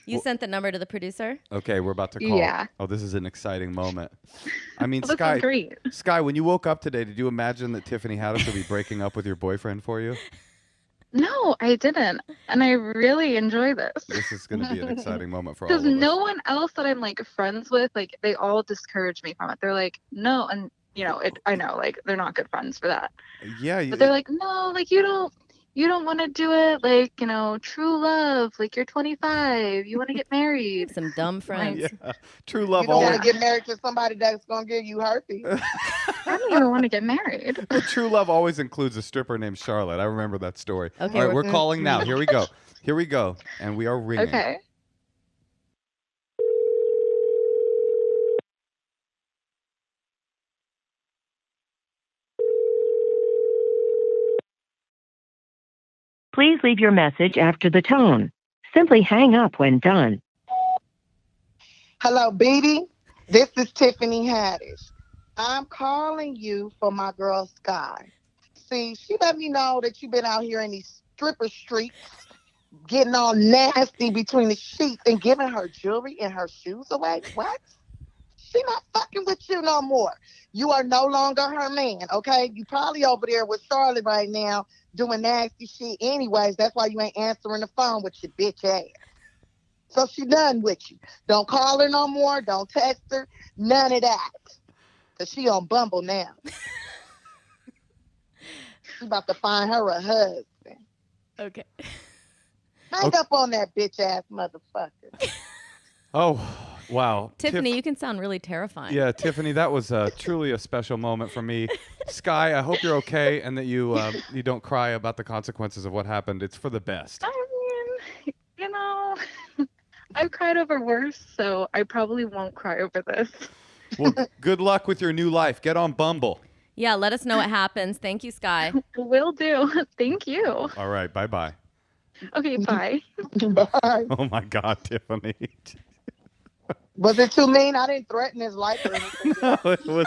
Speaker 2: You sent the number to the producer?
Speaker 1: Okay, we're about to call.
Speaker 4: Yeah.
Speaker 1: Oh, this is an exciting moment. I mean,
Speaker 4: This is
Speaker 1: Sky,
Speaker 4: great.
Speaker 1: Sky, when you woke up today, did you imagine that Tiffany Haddish would be breaking up with your boyfriend for you?
Speaker 4: No, I didn't. And I really enjoy this.
Speaker 1: This is going to be an exciting moment for all of
Speaker 4: Because
Speaker 1: us.
Speaker 4: no one else that I'm like friends with, like they all discourage me from it. They're like, no, and I know, like they're not good friends for that.
Speaker 1: Yeah,
Speaker 4: But they're like, no, like you don't want to do it, like, true love, like you're 25, you want to get married.
Speaker 2: Some dumb friends.
Speaker 1: yeah. True love
Speaker 3: You don't want
Speaker 1: always.
Speaker 3: to get married to somebody that's going to give you herpes.
Speaker 4: I don't even want to get married.
Speaker 1: True love always includes a stripper named Charlotte. I remember that story.
Speaker 2: Okay,
Speaker 1: All right, we're calling now. Here we go. Here we go. And we are ringing.
Speaker 4: Okay.
Speaker 5: Please leave your message after the tone. Simply hang up when done.
Speaker 3: Hello, Beatty. This is Tiffany Haddish. I'm calling you for my girl, Sky. See, she let me know that you've been out here in these stripper streets, getting all nasty between the sheets and giving her jewelry and her shoes away. What? She not fucking with you no more. You are no longer her man, okay? You probably over there with Charlotte right now doing nasty shit anyways. That's why you ain't answering the phone with your bitch ass. So she done with you. Don't call her no more. Don't text her. None of that. Because she on Bumble now. She about to find her a husband.
Speaker 2: Okay.
Speaker 3: Hang up on that bitch ass motherfucker.
Speaker 1: Oh, wow.
Speaker 2: Tiffany, you can sound really terrifying.
Speaker 1: Yeah, Tiffany, that was truly a special moment for me. Sky, I hope you're okay and that you don't cry about the consequences of what happened. It's for the best.
Speaker 4: I mean, I've cried over worse, so I probably won't cry over this.
Speaker 1: Well, good luck with your new life. Get on Bumble.
Speaker 2: Yeah, let us know what happens. Thank you, Sky.
Speaker 4: Will do. Thank you.
Speaker 1: All right, bye-bye.
Speaker 4: Okay, bye.
Speaker 3: Bye.
Speaker 1: Oh, my God, Tiffany.
Speaker 3: Was it too mean? I didn't threaten his life or anything.
Speaker 1: No, it was.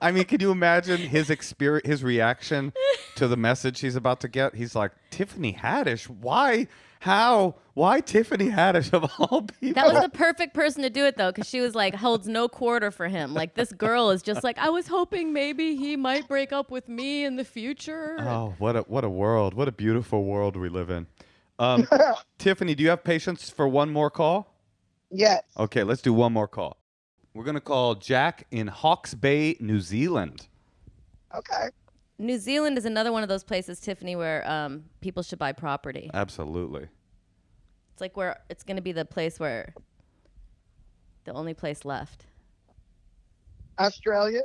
Speaker 1: I mean, can you imagine his reaction to the message he's about to get? He's like, Tiffany Haddish? Why? How? Why Tiffany Haddish of all people?
Speaker 2: That was the perfect person to do it, though, because she was like, holds no quarter for him. Like, this girl is just like, I was hoping maybe he might break up with me in the future.
Speaker 1: Oh, what a world. What a beautiful world we live in. Tiffany, do you have patience for one more call?
Speaker 3: Yes.
Speaker 1: Okay, let's do one more call. We're going to call Jack in Hawke's Bay, New Zealand.
Speaker 3: Okay.
Speaker 2: New Zealand is another one of those places, Tiffany, where people should buy property.
Speaker 1: Absolutely.
Speaker 2: It's like where it's going to be the place where the only place left.
Speaker 3: Australia?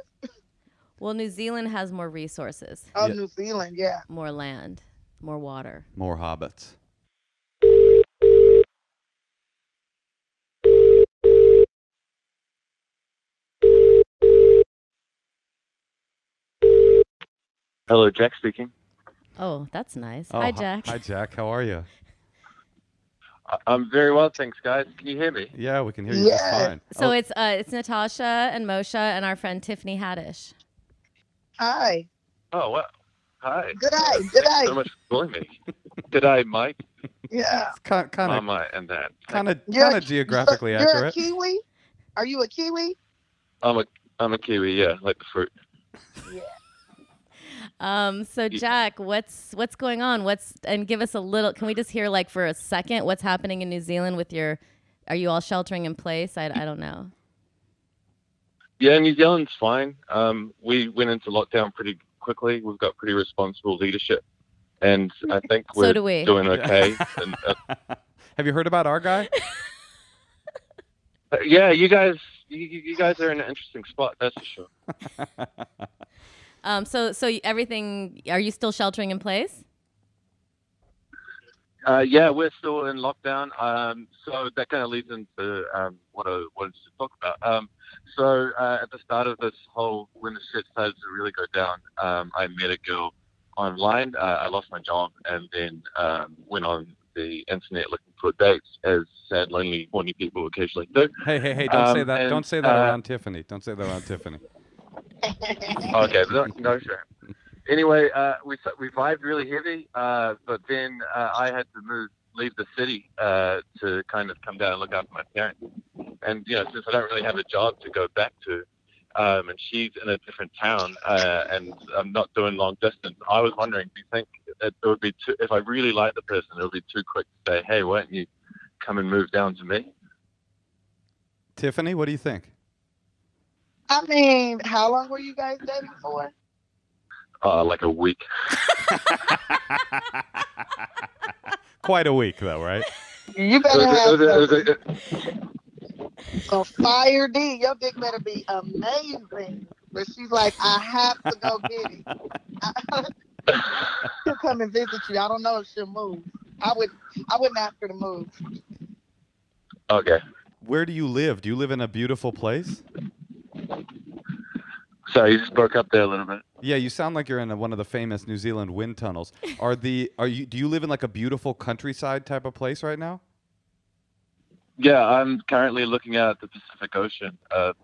Speaker 2: Well, New Zealand has more resources.
Speaker 3: Oh, yeah. New Zealand, yeah.
Speaker 2: More land, more water.
Speaker 1: More hobbits.
Speaker 6: Hello, Jack speaking.
Speaker 2: Oh, that's nice.
Speaker 1: Oh,
Speaker 2: hi, Jack.
Speaker 1: Hi, Jack. How are you?
Speaker 6: I'm very well, thanks, guys. Can you hear me?
Speaker 1: Yeah, we can hear you just fine.
Speaker 2: So it's Natasha and Moshe and our friend Tiffany Haddish.
Speaker 3: Hi.
Speaker 6: Oh, well. Hi.
Speaker 3: Good day.
Speaker 6: Thanks so much for calling me. Good day, Mike.
Speaker 3: Yeah.
Speaker 1: Kind of,
Speaker 6: Mama and Dad.
Speaker 1: kind of geographically accurate.
Speaker 3: You're a Kiwi? Are you a Kiwi?
Speaker 6: I'm a Kiwi, yeah, like the fruit.
Speaker 3: Yeah.
Speaker 2: So Jack, what's going on? And give us a little. Can we just hear like for a second what's happening in New Zealand with your? Are you all sheltering in place? I don't know.
Speaker 6: Yeah, New Zealand's fine. We went into lockdown pretty quickly. We've got pretty responsible leadership, and I think we're doing okay. And,
Speaker 1: have you heard about our guy?
Speaker 6: yeah, you guys are in an interesting spot. That's for sure.
Speaker 2: So everything. Are you still sheltering in place?
Speaker 6: Yeah, we're still in lockdown. So that kind of leads into what I wanted to talk about. So at the start of this whole, when the shit started to really go down, I met a girl online. I lost my job and then went on the internet looking for dates, as sad, lonely, horny people occasionally do.
Speaker 1: Hey! Don't say that. Don't say that around Tiffany. Don't say that around Tiffany.
Speaker 6: Okay, no sure. Anyway, we vibed really heavy, but then I had to leave the city to kind of come down and look after my parents. And since I don't really have a job to go back to, and she's in a different town, and I'm not doing long distance, I was wondering, do you think it would be if I really like the person, it would be too quick to say, hey, why don't you come and move down to me?
Speaker 1: Tiffany, what do you think?
Speaker 3: I mean, how long were you guys dating for?
Speaker 6: Like a week.
Speaker 1: Quite a week, though, right?
Speaker 3: You better have a fire D. Your dick better be amazing. But she's like, I have to go get it. She'll come and visit you. I don't know if she'll move. I wouldn't ask her to move.
Speaker 6: Okay.
Speaker 1: Where do you live? Do you live in a beautiful place?
Speaker 6: Sorry, you just broke up there a little bit.
Speaker 1: Yeah, you sound like you're in one of the famous New Zealand wind tunnels. Do you live in like a beautiful countryside type of place right now?
Speaker 6: Yeah, I'm currently looking out at the Pacific Ocean.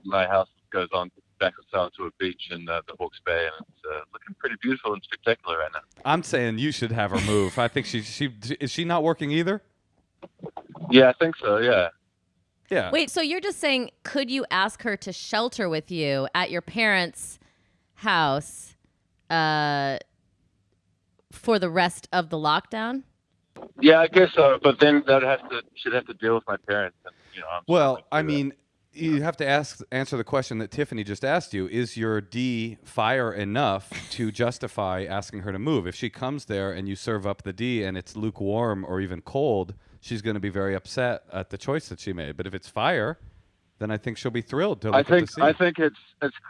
Speaker 6: My house goes on back to a beach in the Hawke's Bay, and it's looking pretty beautiful and spectacular right now.
Speaker 1: I'm saying you should have her move. I think is she not working either?
Speaker 6: Yeah, I think so. Yeah.
Speaker 1: Yeah.
Speaker 2: Wait, so you're just saying, could you ask her to shelter with you at your parents' house for the rest of the lockdown?
Speaker 6: Yeah, I guess so. But then she'd have to deal with my parents. And,
Speaker 1: well, I mean, you have to answer the question that Tiffany just asked you. Is your D fire enough to justify asking her to move? If she comes there and you serve up the D and it's lukewarm or even cold, she's going to be very upset at the choice that she made. But if it's fire, then I think she'll be thrilled to look at the sea. I
Speaker 6: think it's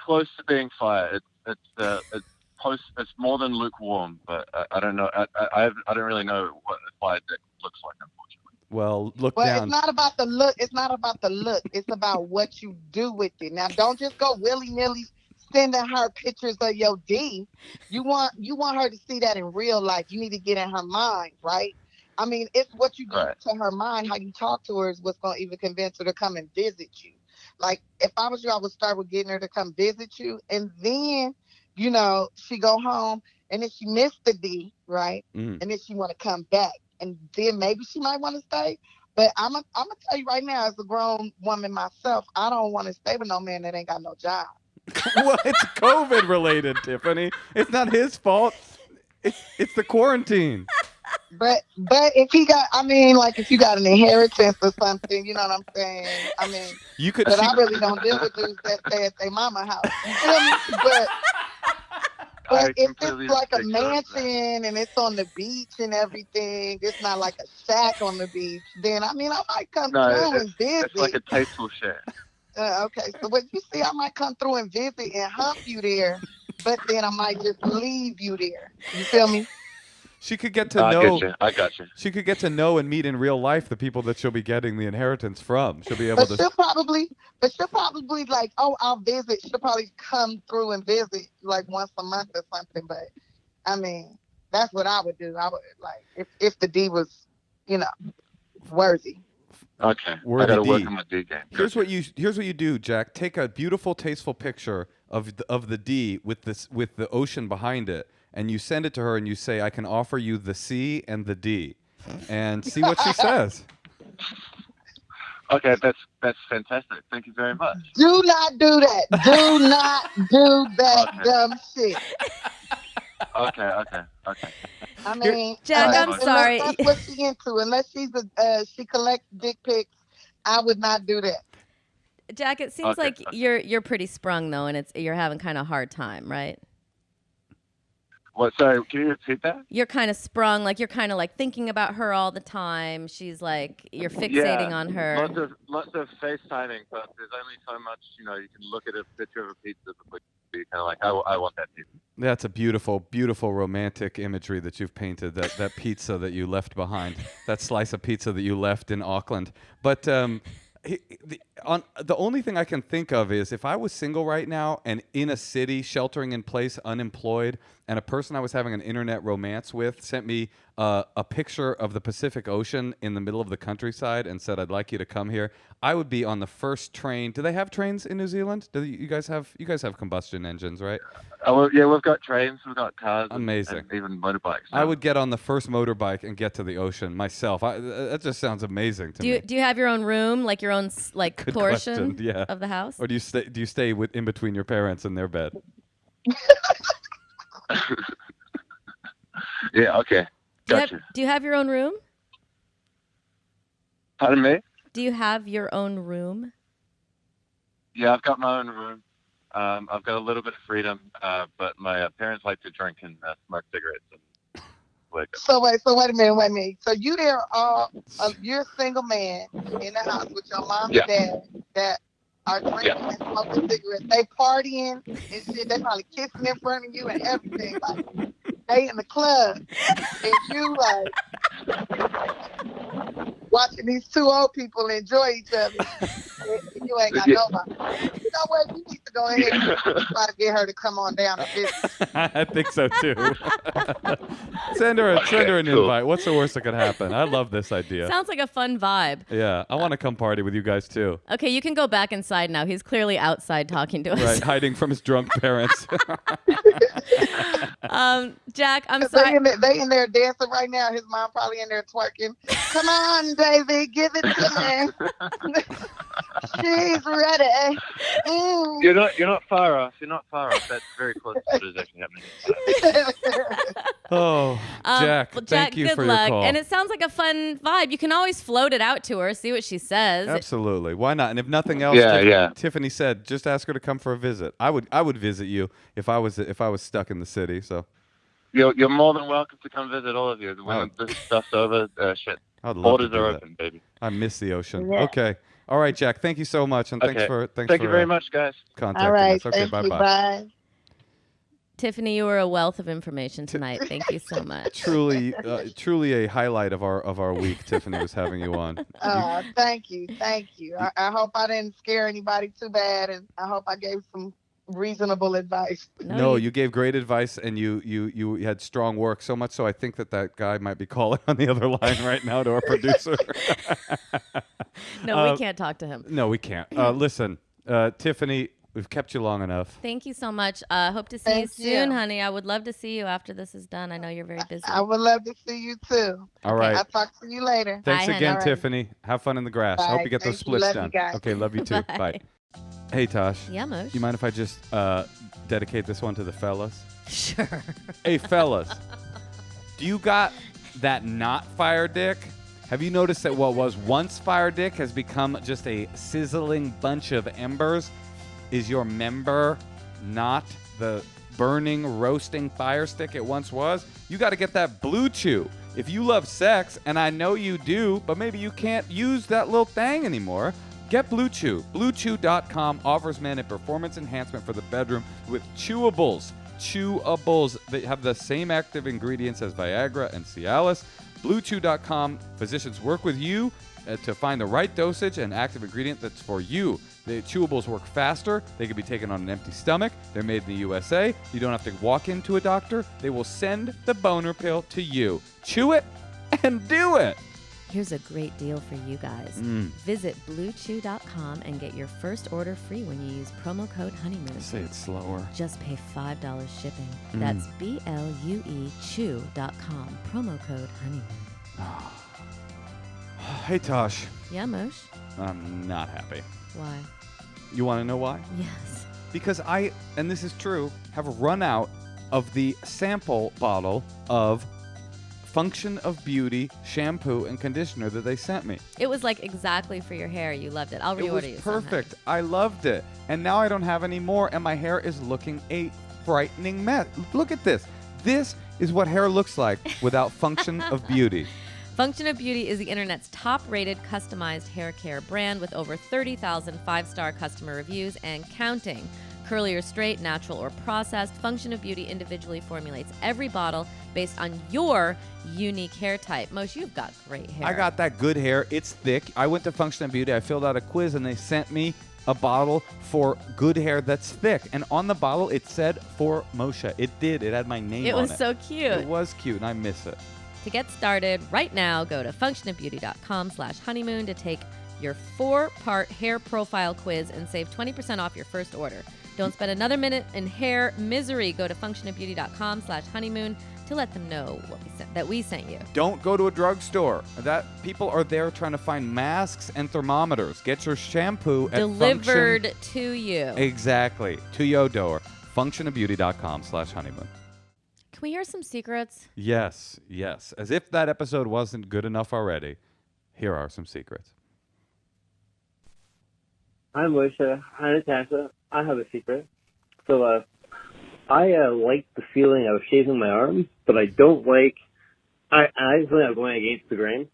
Speaker 6: close to being fire. It's more than lukewarm, but I don't know. I don't really know what a fire dick looks like, unfortunately.
Speaker 1: Well, look down.
Speaker 3: It's not about the look. It's not about the look. It's about what you do with it. Now, don't just go willy-nilly sending her pictures of your D. You want her to see that in real life. You need to get in her mind, right? I mean, it's what you do to her mind, how you talk to her is what's going to even convince her to come and visit you. Like, if I was you, I would start with getting her to come visit you. And then, she go home and then she missed the D, right? And then she want to come back. And then maybe she might want to stay. But I'm going to tell you right now, as a grown woman myself, I don't want to stay with no man that ain't got no job.
Speaker 1: Well, it's COVID related, Tiffany. It's not his fault. It's the quarantine.
Speaker 3: But if he got, I mean, like if you got an inheritance or something, you know what I'm saying? I mean,
Speaker 1: You could.
Speaker 3: but I really don't deal with dudes that stay at their mama house. You feel me? But if it's like a mansion and it's on the beach and everything, it's not like a shack on the beach, then I mean, I might come through and visit.
Speaker 6: It's like a tasteful share.
Speaker 3: Okay, so what you see, I might come through and visit and hump you there, but then I might just leave you there. You feel me?
Speaker 1: She could get to know.
Speaker 6: I got you.
Speaker 1: She could get to know and meet in real life the people that she'll be getting the inheritance from. She'll be able to.
Speaker 3: She'll probably like, oh, I'll visit. She'll probably come through and visit like once a month or something. But I mean, that's what I would do. I would like if the D was, worthy.
Speaker 6: Okay.
Speaker 1: Worthy
Speaker 6: I gotta
Speaker 1: D.
Speaker 6: work on my D game.
Speaker 1: Here's what you do, Jack. Take a beautiful, tasteful picture of the D with the ocean behind it, and you send it to her, and you say, "I can offer you the C and the D," and see what she says.
Speaker 6: Okay, that's fantastic. Thank you very much.
Speaker 3: Do not do that. Do not do that dumb shit.
Speaker 6: Okay.
Speaker 3: I mean,
Speaker 2: Jack, I'm sorry.
Speaker 3: That's what she into. Unless she collects dick pics, I would not do that.
Speaker 2: Jack, it seems like you're pretty sprung though, and you're having kind of a hard time, right?
Speaker 6: What? Sorry, can you repeat that?
Speaker 2: You're kind of sprung, like you're kind of like thinking about her all the time. She's like you're fixating on her.
Speaker 6: Lots of FaceTiming, but there's only so much. You can look at a picture of a pizza before you kind of like, I want that pizza.
Speaker 1: That's a beautiful, beautiful romantic imagery that you've painted. That pizza that you left behind, that slice of pizza that you left in Auckland. But the only thing I can think of is if I was single right now and in a city, sheltering in place, unemployed, and a person I was having an internet romance with sent me a picture of the Pacific Ocean in the middle of the countryside and said, "I'd like you to come here," I would be on the first train. Do they have trains in New Zealand? Do you guys have combustion engines, right?
Speaker 6: Oh, yeah, we've got trains, we've got cars,
Speaker 1: amazing,
Speaker 6: and even motorbikes.
Speaker 1: I would get on the first motorbike and get to the ocean myself. That just sounds amazing to me.
Speaker 2: Do you have your own room, like your own
Speaker 1: Good
Speaker 2: portion
Speaker 1: question,
Speaker 2: of the house,
Speaker 1: or do you stay in between your parents in their bed?
Speaker 6: Yeah. Okay. Gotcha.
Speaker 2: Do you have your own room?
Speaker 6: Pardon me?
Speaker 2: Do you have your own room?
Speaker 6: Yeah, I've got my own room. I've got a little bit of freedom, but my parents like to drink and smoke cigarettes.
Speaker 3: So wait a minute. So you're a single man in the house with your mom and dad that are drinking and smoking cigarettes. They partying and shit. They probably kissing in front of you and everything. Like they in the club and you watching these two old people enjoy each other. You ain't got nobody. You know what? You need to go ahead and try to get her to come on down and visit.
Speaker 1: I think so too. Send her an invite. What's the worst that could happen? I love this idea.
Speaker 2: Sounds like a fun vibe.
Speaker 1: Yeah, I want to come party with you guys too.
Speaker 2: Okay, you can go back inside now. He's clearly outside talking to us.
Speaker 1: Right, hiding from his drunk parents.
Speaker 2: Jack, I'm sorry.
Speaker 3: They in there dancing right now. His mom probably in there twerking. Come on, David, give it to me. She's ready.
Speaker 6: You're not far off. That's very close to what is actually happening.
Speaker 1: Oh, Jack, thank you
Speaker 2: good
Speaker 1: for
Speaker 2: luck.
Speaker 1: your call.
Speaker 2: And it sounds like a fun vibe. You can always float it out to her, see what she says.
Speaker 1: Absolutely. Why not? And if nothing else, Tiffany said, just ask her to come for a visit. I would visit you if I was stuck in the city. So
Speaker 6: you're more than welcome to come visit, all of you. When this stuff's over, borders are open, baby.
Speaker 1: I miss the ocean.
Speaker 3: Yeah.
Speaker 1: Okay. All right, Jack. Thank you so much, and thank
Speaker 6: you very much, guys.
Speaker 1: Contacting
Speaker 3: all right.
Speaker 1: us. Okay,
Speaker 3: Thank you.
Speaker 1: bye.
Speaker 3: Bye.
Speaker 2: Tiffany, you were a wealth of information tonight. Thank you so much.
Speaker 1: Truly a highlight of our week. Tiffany was having you on.
Speaker 3: Thank you. I hope I didn't scare anybody too bad, and I hope I gave some reasonable advice.
Speaker 1: No, you gave great advice, and you had strong work, so much so I think that guy might be calling on the other line right now to our producer.
Speaker 2: No, we can't talk to him.
Speaker 1: No, we can't. Listen, Tiffany, we've kept you long enough.
Speaker 2: Thank you so much. Hope to see you soon, honey. I would love to see you after this is done. I know you're very busy.
Speaker 3: I would love to see you too.
Speaker 1: All right.
Speaker 3: I'll talk to you later.
Speaker 1: Thanks
Speaker 2: Bye,
Speaker 1: again,
Speaker 2: honey.
Speaker 1: Tiffany. Have fun in the grass. I hope you get those splits
Speaker 3: Love
Speaker 1: done.
Speaker 3: you guys.
Speaker 1: Okay, love you too. Bye. Hey, Tosh.
Speaker 2: Yeah, Moshe.
Speaker 1: Do you mind if I just dedicate this one to the fellas?
Speaker 2: Sure.
Speaker 1: Hey, fellas. Do you got that not fire dick, have you noticed that what was once fire dick has become just a sizzling bunch of embers? Is your member not the burning, roasting fire stick it once was? You got to get that Blue Chew. If you love sex, and I know you do, but maybe you can't use that little thing anymore, get Blue Chew. BlueChew.com offers men a performance enhancement for the bedroom with chewables. Chewables that have the same active ingredients as Viagra and Cialis. BlueChew.com physicians work with you to find the right dosage and active ingredient that's for you. The chewables work faster. They can be taken on an empty stomach. They're made in the USA. You don't have to walk into a doctor. They will send the boner pill to you. Chew it and do it.
Speaker 2: Here's a great deal for you guys. Visit BlueChew.com and get your first order free when you use promo code honeymoon.
Speaker 1: Say it slower.
Speaker 2: Just pay $5 shipping. That's BLUE Chew.com. Promo code honeymoon.
Speaker 1: Hey, Tosh.
Speaker 2: Yeah, Moshe?
Speaker 1: I'm not happy.
Speaker 2: Why?
Speaker 1: You want to know why?
Speaker 2: Yes.
Speaker 1: Because I, and this is true, have run out of the sample bottle of Function of Beauty shampoo and conditioner that they sent me.
Speaker 2: It was like exactly for your hair. You loved it. I'll reorder you.
Speaker 1: It was perfect. I loved it. And now I don't have any more, and my hair is looking a frightening mess. Look at this. This is what hair looks like without Function of Beauty.
Speaker 2: Function of Beauty is the internet's top-rated customized hair care brand with over 30,000 five-star customer reviews and counting. Curly or straight, natural or processed, Function of Beauty individually formulates every bottle based on your unique hair type. Moshe, you've got great hair.
Speaker 1: I got that good hair. It's thick. I went to Function of Beauty. I filled out a quiz, and they sent me a bottle for good hair that's thick. And on the bottle, it said for Moshe. It did. It had my name on it.
Speaker 2: It was so cute.
Speaker 1: It was cute, and I miss it.
Speaker 2: To get started right now, go to functionofbeauty.com/honeymoon to take your 4-part hair profile quiz and save 20% off your first order. Don't spend another minute in hair misery. Go to functionofbeauty.com/honeymoon to let them know that we sent you.
Speaker 1: Don't go to a drugstore. That people are there trying to find masks and thermometers. Get your shampoo
Speaker 2: delivered to you.
Speaker 1: Exactly. To your door. Functionofbeauty.com/honeymoon.
Speaker 2: Can we hear some secrets?
Speaker 1: Yes, yes. As if that episode wasn't good enough already, here are some secrets.
Speaker 7: Hi, Moshe. Hi, Natasha. I have a secret. So, I like the feeling of shaving my arms, but I don't like... I feel like I'm going against the grain,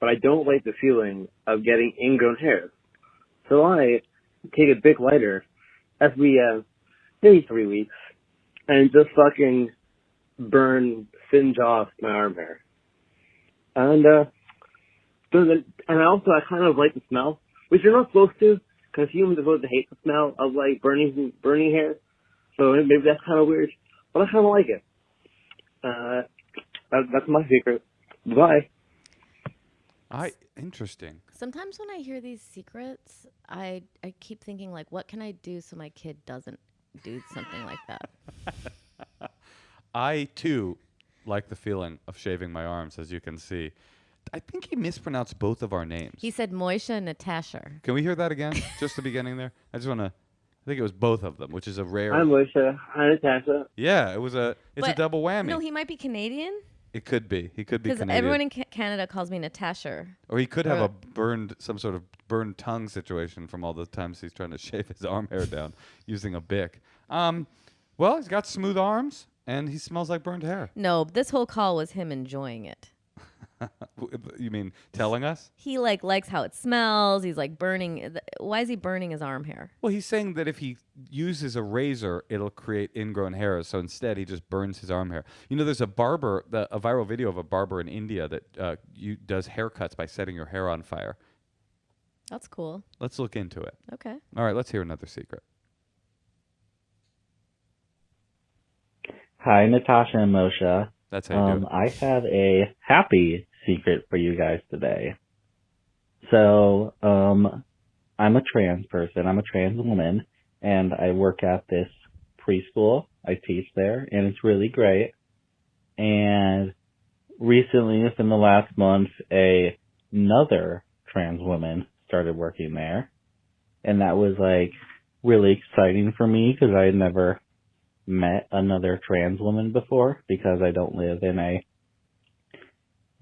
Speaker 7: but I don't like the feeling of getting ingrown hairs. So I take a big lighter every maybe 3 weeks and just fucking singe off my arm hair. And also I kind of like the smell, which you're not supposed to, because humans are supposed to hate the smell of like burning hair. So maybe that's kind of weird, but I kind of like it. That's my secret. Bye.
Speaker 1: Interesting.
Speaker 2: Sometimes when I hear these secrets, I keep thinking, like, what can I do so my kid doesn't do something like that?
Speaker 1: I, too, like the feeling of shaving my arms, as you can see. I think he mispronounced both of our names.
Speaker 2: He said Moshe and Natasha.
Speaker 1: Can we hear that again? Just the beginning there? I just want to... I think it was both of them, which is a rare...
Speaker 7: Hi, Moshe. Hi, Natasha.
Speaker 1: Yeah, it's a double whammy.
Speaker 2: No, he might be Canadian.
Speaker 1: It could be. He could be Canadian.
Speaker 2: Because everyone in Canada calls me Natasha.
Speaker 1: Or he could have some sort of burned tongue situation from all the times he's trying to shave his arm hair down using a Bic. Well, he's got smooth arms, and he smells like burned hair.
Speaker 2: No, this whole call was him enjoying it.
Speaker 1: You mean telling us?
Speaker 2: He likes how it smells. He's like burning. Why is he burning his arm hair?
Speaker 1: Well, he's saying that if he uses a razor, it'll create ingrown hairs. So instead, he just burns his arm hair. You know, there's a barber, a viral video of a barber in India that does haircuts by setting your hair on fire.
Speaker 2: That's cool.
Speaker 1: Let's look into it.
Speaker 2: Okay.
Speaker 1: All right, let's hear another secret.
Speaker 8: Hi, Natasha and Moshe.
Speaker 1: That's how you do it.
Speaker 8: I have a happy secret for you guys today. So, I'm a trans person. I'm a trans woman, and I work at this preschool. I teach there, and it's really great. And recently, within the last month, another trans woman started working there. And that was, like, really exciting for me because I had never met another trans woman before because I don't live in a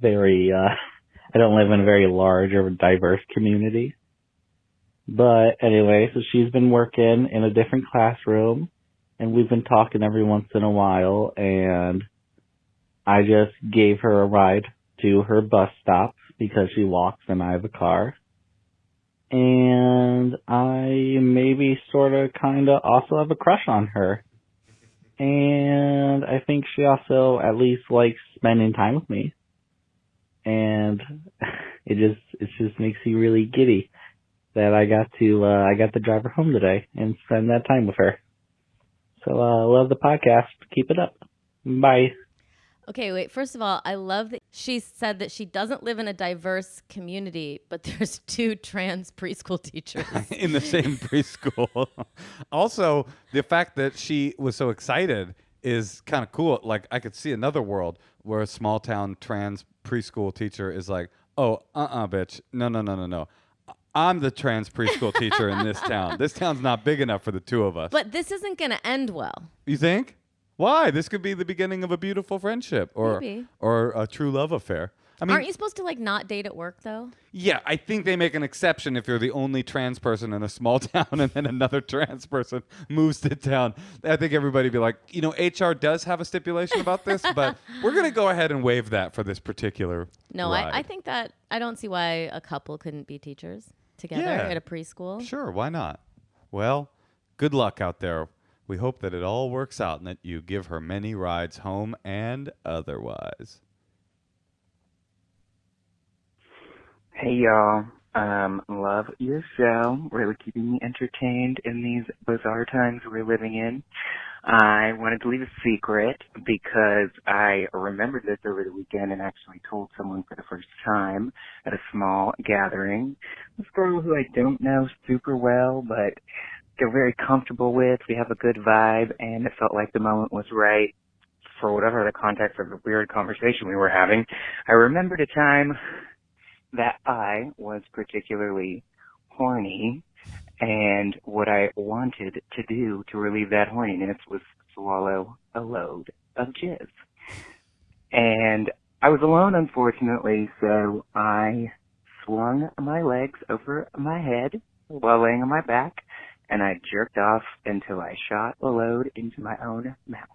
Speaker 8: very, I don't live in a very large or diverse community. But anyway, so she's been working in a different classroom, and we've been talking every once in a while, and I just gave her a ride to her bus stop because she walks and I have a car. And I maybe sort of kind of also have a crush on her. And I think she also at least likes spending time with me. And it just makes me really giddy that I got to drive her home today and spend that time with her. So love the podcast. Keep it up. Bye.
Speaker 2: Okay, wait. First of all, I love that she said that she doesn't live in a diverse community, but there's 2 trans preschool teachers
Speaker 1: in the same preschool. Also, the fact that she was so excited is kind of cool. Like, I could see another world where a small town trans preschool teacher is like, oh, bitch. No. I'm the trans preschool teacher in this town. This town's not big enough for the 2 of us.
Speaker 2: But this isn't going to end well.
Speaker 1: You think? Why? This could be the beginning of a beautiful friendship or a true love affair. I mean,
Speaker 2: aren't you supposed to like not date at work though?
Speaker 1: Yeah, I think they make an exception if you're the only trans person in a small town and then another trans person moves to town. I think everybody be like, HR does have a stipulation about this, but we're going to go ahead and waive that for this particular
Speaker 2: No,
Speaker 1: ride.
Speaker 2: I think that I don't see why a couple couldn't be teachers together at a preschool.
Speaker 1: Sure, why not? Well, good luck out there. We hope that it all works out and that you give her many rides home and otherwise.
Speaker 9: Hey, y'all. Love your show. Really keeping me entertained in these bizarre times we're living in. I wanted to leave a secret because I remembered this over the weekend and actually told someone for the first time at a small gathering. This girl who I don't know super well, but feel very comfortable with. We have a good vibe, and it felt like the moment was right for whatever the context of the weird conversation we were having. I remembered a time that I was particularly horny, and what I wanted to do to relieve that horniness was swallow a load of jizz. And I was alone, unfortunately, so I swung my legs over my head while laying on my back, and I jerked off until I shot a load into my own mouth.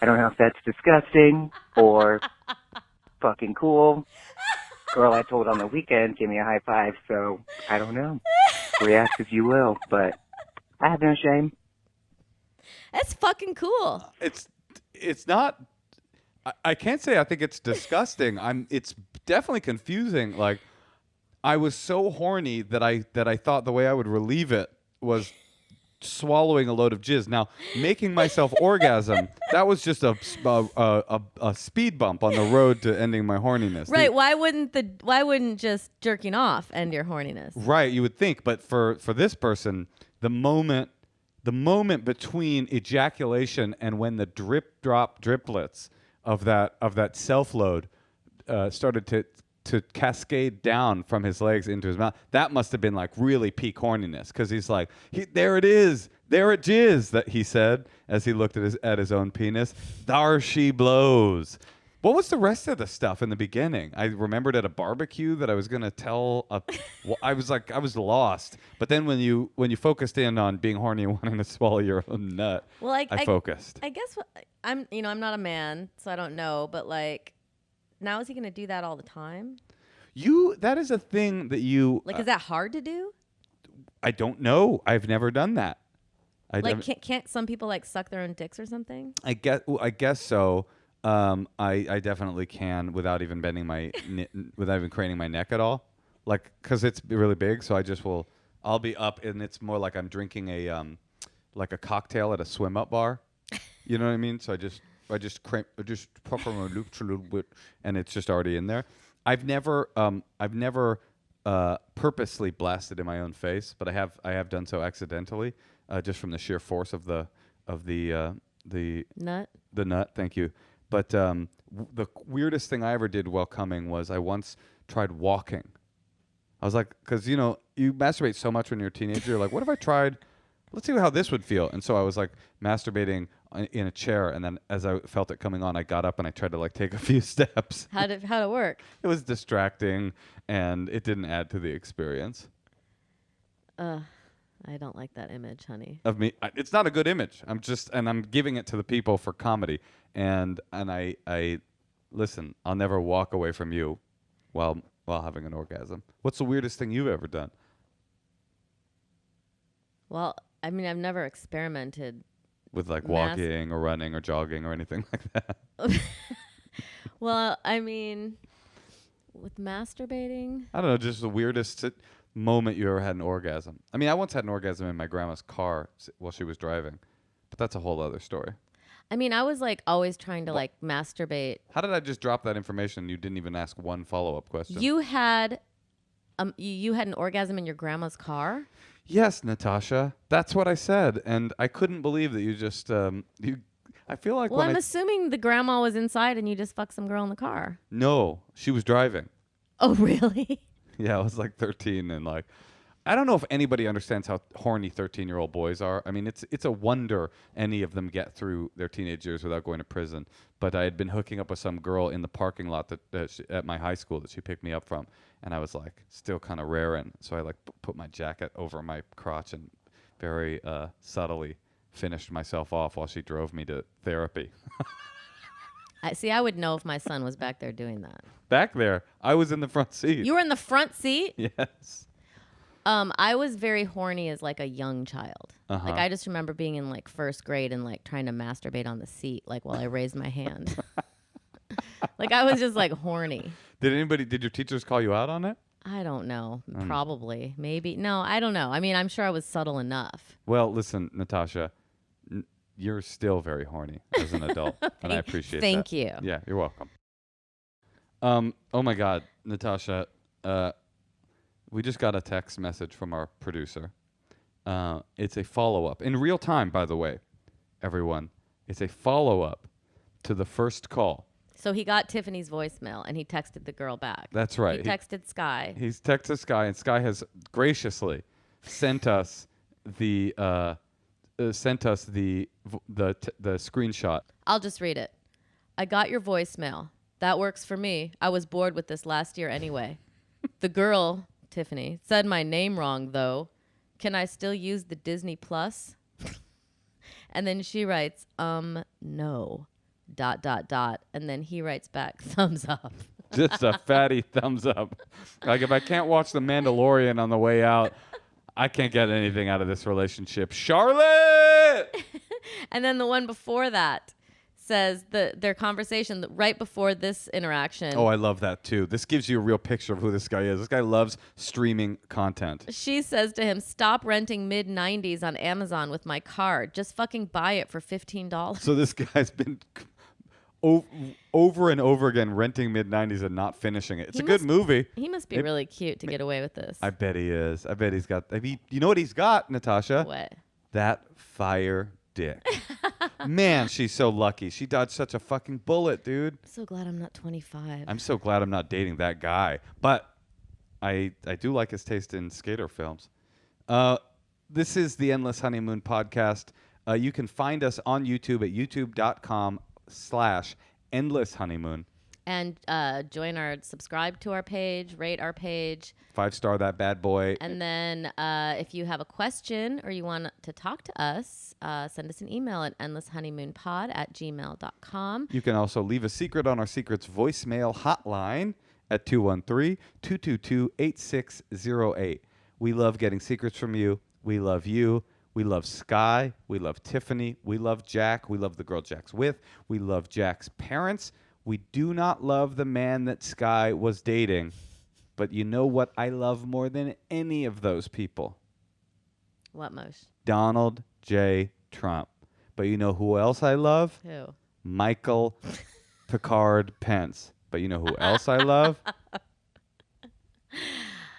Speaker 9: I don't know if that's disgusting or fucking cool. Girl I told on the weekend gave me a high five, so I don't know. React as you will, but I have no shame.
Speaker 2: That's fucking cool.
Speaker 1: It's not. I can't say I think it's disgusting. It's definitely confusing. Like, I was so horny that I thought the way I would relieve it was swallowing a load of jizz. Now, making myself orgasm, that was just a speed bump on the road to ending my horniness.
Speaker 2: Right? Why wouldn't just jerking off end your horniness?
Speaker 1: Right, you would think, but for this person, the moment between ejaculation and when the driplets of that self load started to cascade down from his legs into his mouth, that must have been like really peak horniness, because he's like, there it is, there it is, that he said as he looked at his own penis. Thar she blows. What was the rest of the stuff in the beginning? I remembered at a barbecue that I was going to tell. I was lost. But then when you focused in on being horny and wanting to swallow your own nut,
Speaker 2: well,
Speaker 1: I focused.
Speaker 2: I guess I'm not a man, so I don't know. But like, now is he going to do that all the time?
Speaker 1: That is a thing that you
Speaker 2: like. Is that hard to do?
Speaker 1: I don't know. I've never done that.
Speaker 2: Can't some people like suck their own dicks or something? I
Speaker 1: guess so. I definitely can without even bending without even craning my neck at all, like, because it's really big. So I'll be up and it's more like I'm drinking like a cocktail at a swim up bar. You know what I mean? So I just pucker my lips a little bit and it's just already in there. I've never purposely blasted in my own face, but I have done so accidentally, just from the sheer force of the
Speaker 2: nut.
Speaker 1: The nut. Thank you. But the weirdest thing I ever did while coming was I once tried walking. I was like, because you masturbate so much when you're a teenager. You're like, what if I tried? Let's see how this would feel. And so I was like masturbating in a chair, and then as I felt it coming on, I got up and I tried to like take a few steps.
Speaker 2: How'd it work?
Speaker 1: It was distracting, and it didn't add to the experience.
Speaker 2: I don't like that image, honey.
Speaker 1: Of me, it's not a good image. I'm giving it to the people for comedy, and I listen. I'll never walk away from you while having an orgasm. What's the weirdest thing you've ever done?
Speaker 2: Well, I mean, I've never experimented
Speaker 1: with like walking or running or jogging or anything like that.
Speaker 2: Well, I mean, with masturbating,
Speaker 1: I don't know, just the weirdest moment you ever had an orgasm. I mean, I once had an orgasm in my grandma's car while she was driving, but that's a whole other story.
Speaker 2: I mean, I was like always trying to like masturbate.
Speaker 1: How did I just drop that information? You didn't even ask one follow-up question.
Speaker 2: You had an orgasm in your grandma's car?
Speaker 1: Yes, Natasha. That's what I said, and I couldn't believe that you just I feel like
Speaker 2: I'm assuming the grandma was inside and you just fucked some girl in the car.
Speaker 1: No, she was driving.
Speaker 2: Oh, really?
Speaker 1: Yeah, I was like 13, and like, I don't know if anybody understands how horny 13-year-old boys are. I mean, it's a wonder any of them get through their teenage years without going to prison. But I had been hooking up with some girl in the parking lot at my high school that she picked me up from, and I was like still kind of raring. So I like put my jacket over my crotch and very subtly finished myself off while she drove me to therapy.
Speaker 2: I would know if my son was back there doing that.
Speaker 1: Back there, I was in the front seat.
Speaker 2: You were in the front seat?
Speaker 1: Yes.
Speaker 2: I was very horny as like a young child.
Speaker 1: Uh-huh.
Speaker 2: Like I just remember being in like first grade and like trying to masturbate on the seat, like while I raised my hand. Like I was just like horny.
Speaker 1: Did your teachers call you out on it?
Speaker 2: I don't know. Probably. Maybe. No, I don't know. I mean, I'm sure I was subtle enough.
Speaker 1: Well, listen, Natasha, you're still very horny as an adult, and I appreciate that.
Speaker 2: Thank you.
Speaker 1: Yeah, you're welcome. Oh my God, Natasha, we just got a text message from our producer. It's a follow-up in real time, by the way, everyone. It's a follow-up to the first call.
Speaker 2: So he got Tiffany's voicemail and he texted the girl back.
Speaker 1: That's right.
Speaker 2: He texted Sky.
Speaker 1: He's texted Sky, and Sky has graciously sent us the screenshot.
Speaker 2: I'll just read it. I got your voicemail. That works for me. I was bored with this last year anyway. The girl, Tiffany, said my name wrong though. Can I still use the Disney Plus? And then she writes, no. ... And then he writes back, thumbs up.
Speaker 1: Just a fatty thumbs up. Like if I can't watch The Mandalorian on the way out, I can't get anything out of this relationship. Charlotte!
Speaker 2: And then the one before that says their conversation right before this interaction.
Speaker 1: Oh, I love that too. This gives you a real picture of who this guy is. This guy loves streaming content.
Speaker 2: She says to him, stop renting mid-90s on Amazon with my card. Just fucking buy it for $15.
Speaker 1: So this guy's been over and over again renting mid-90s and not finishing it. It's a good movie.
Speaker 2: He must be really cute to get away with this.
Speaker 1: I bet he is. I bet he's got... you know what he's got, Natasha?
Speaker 2: What?
Speaker 1: That fire dick. Man, she's so lucky. She dodged such a fucking bullet, dude.
Speaker 2: I'm so glad I'm not 25.
Speaker 1: I'm so glad I'm not dating that guy. But I do like his taste in skater films. This is the Endless Honeymoon Podcast. You can find us on YouTube at youtube.com/Endless Honeymoon.
Speaker 2: And subscribe to our page, rate our page.
Speaker 1: 5-star that bad boy.
Speaker 2: And then if you have a question or you want to talk to us, send us an email at endlesshoneymoonpod@gmail.com.
Speaker 1: You can also leave a secret on our secrets voicemail hotline at 213-222-8608. We love getting secrets from you. We love you. We love Sky. We love Tiffany. We love Jack. We love the girl Jack's with. We love Jack's parents. We do not love the man that Sky was dating. But you know what I love more than any of those people?
Speaker 2: What, Moshe?
Speaker 1: Donald J. Trump. But you know who else I love?
Speaker 2: Who?
Speaker 1: Michael Picard Pence. But you know who else I love?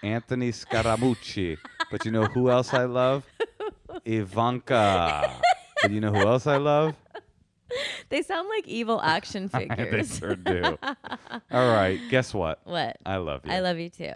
Speaker 1: Anthony Scaramucci. But you know who else I love? Ivanka. But you know who else I love?
Speaker 2: They sound like evil action figures.
Speaker 1: They sure do. All right. Guess what?
Speaker 2: What?
Speaker 1: I love you.
Speaker 2: I love you too.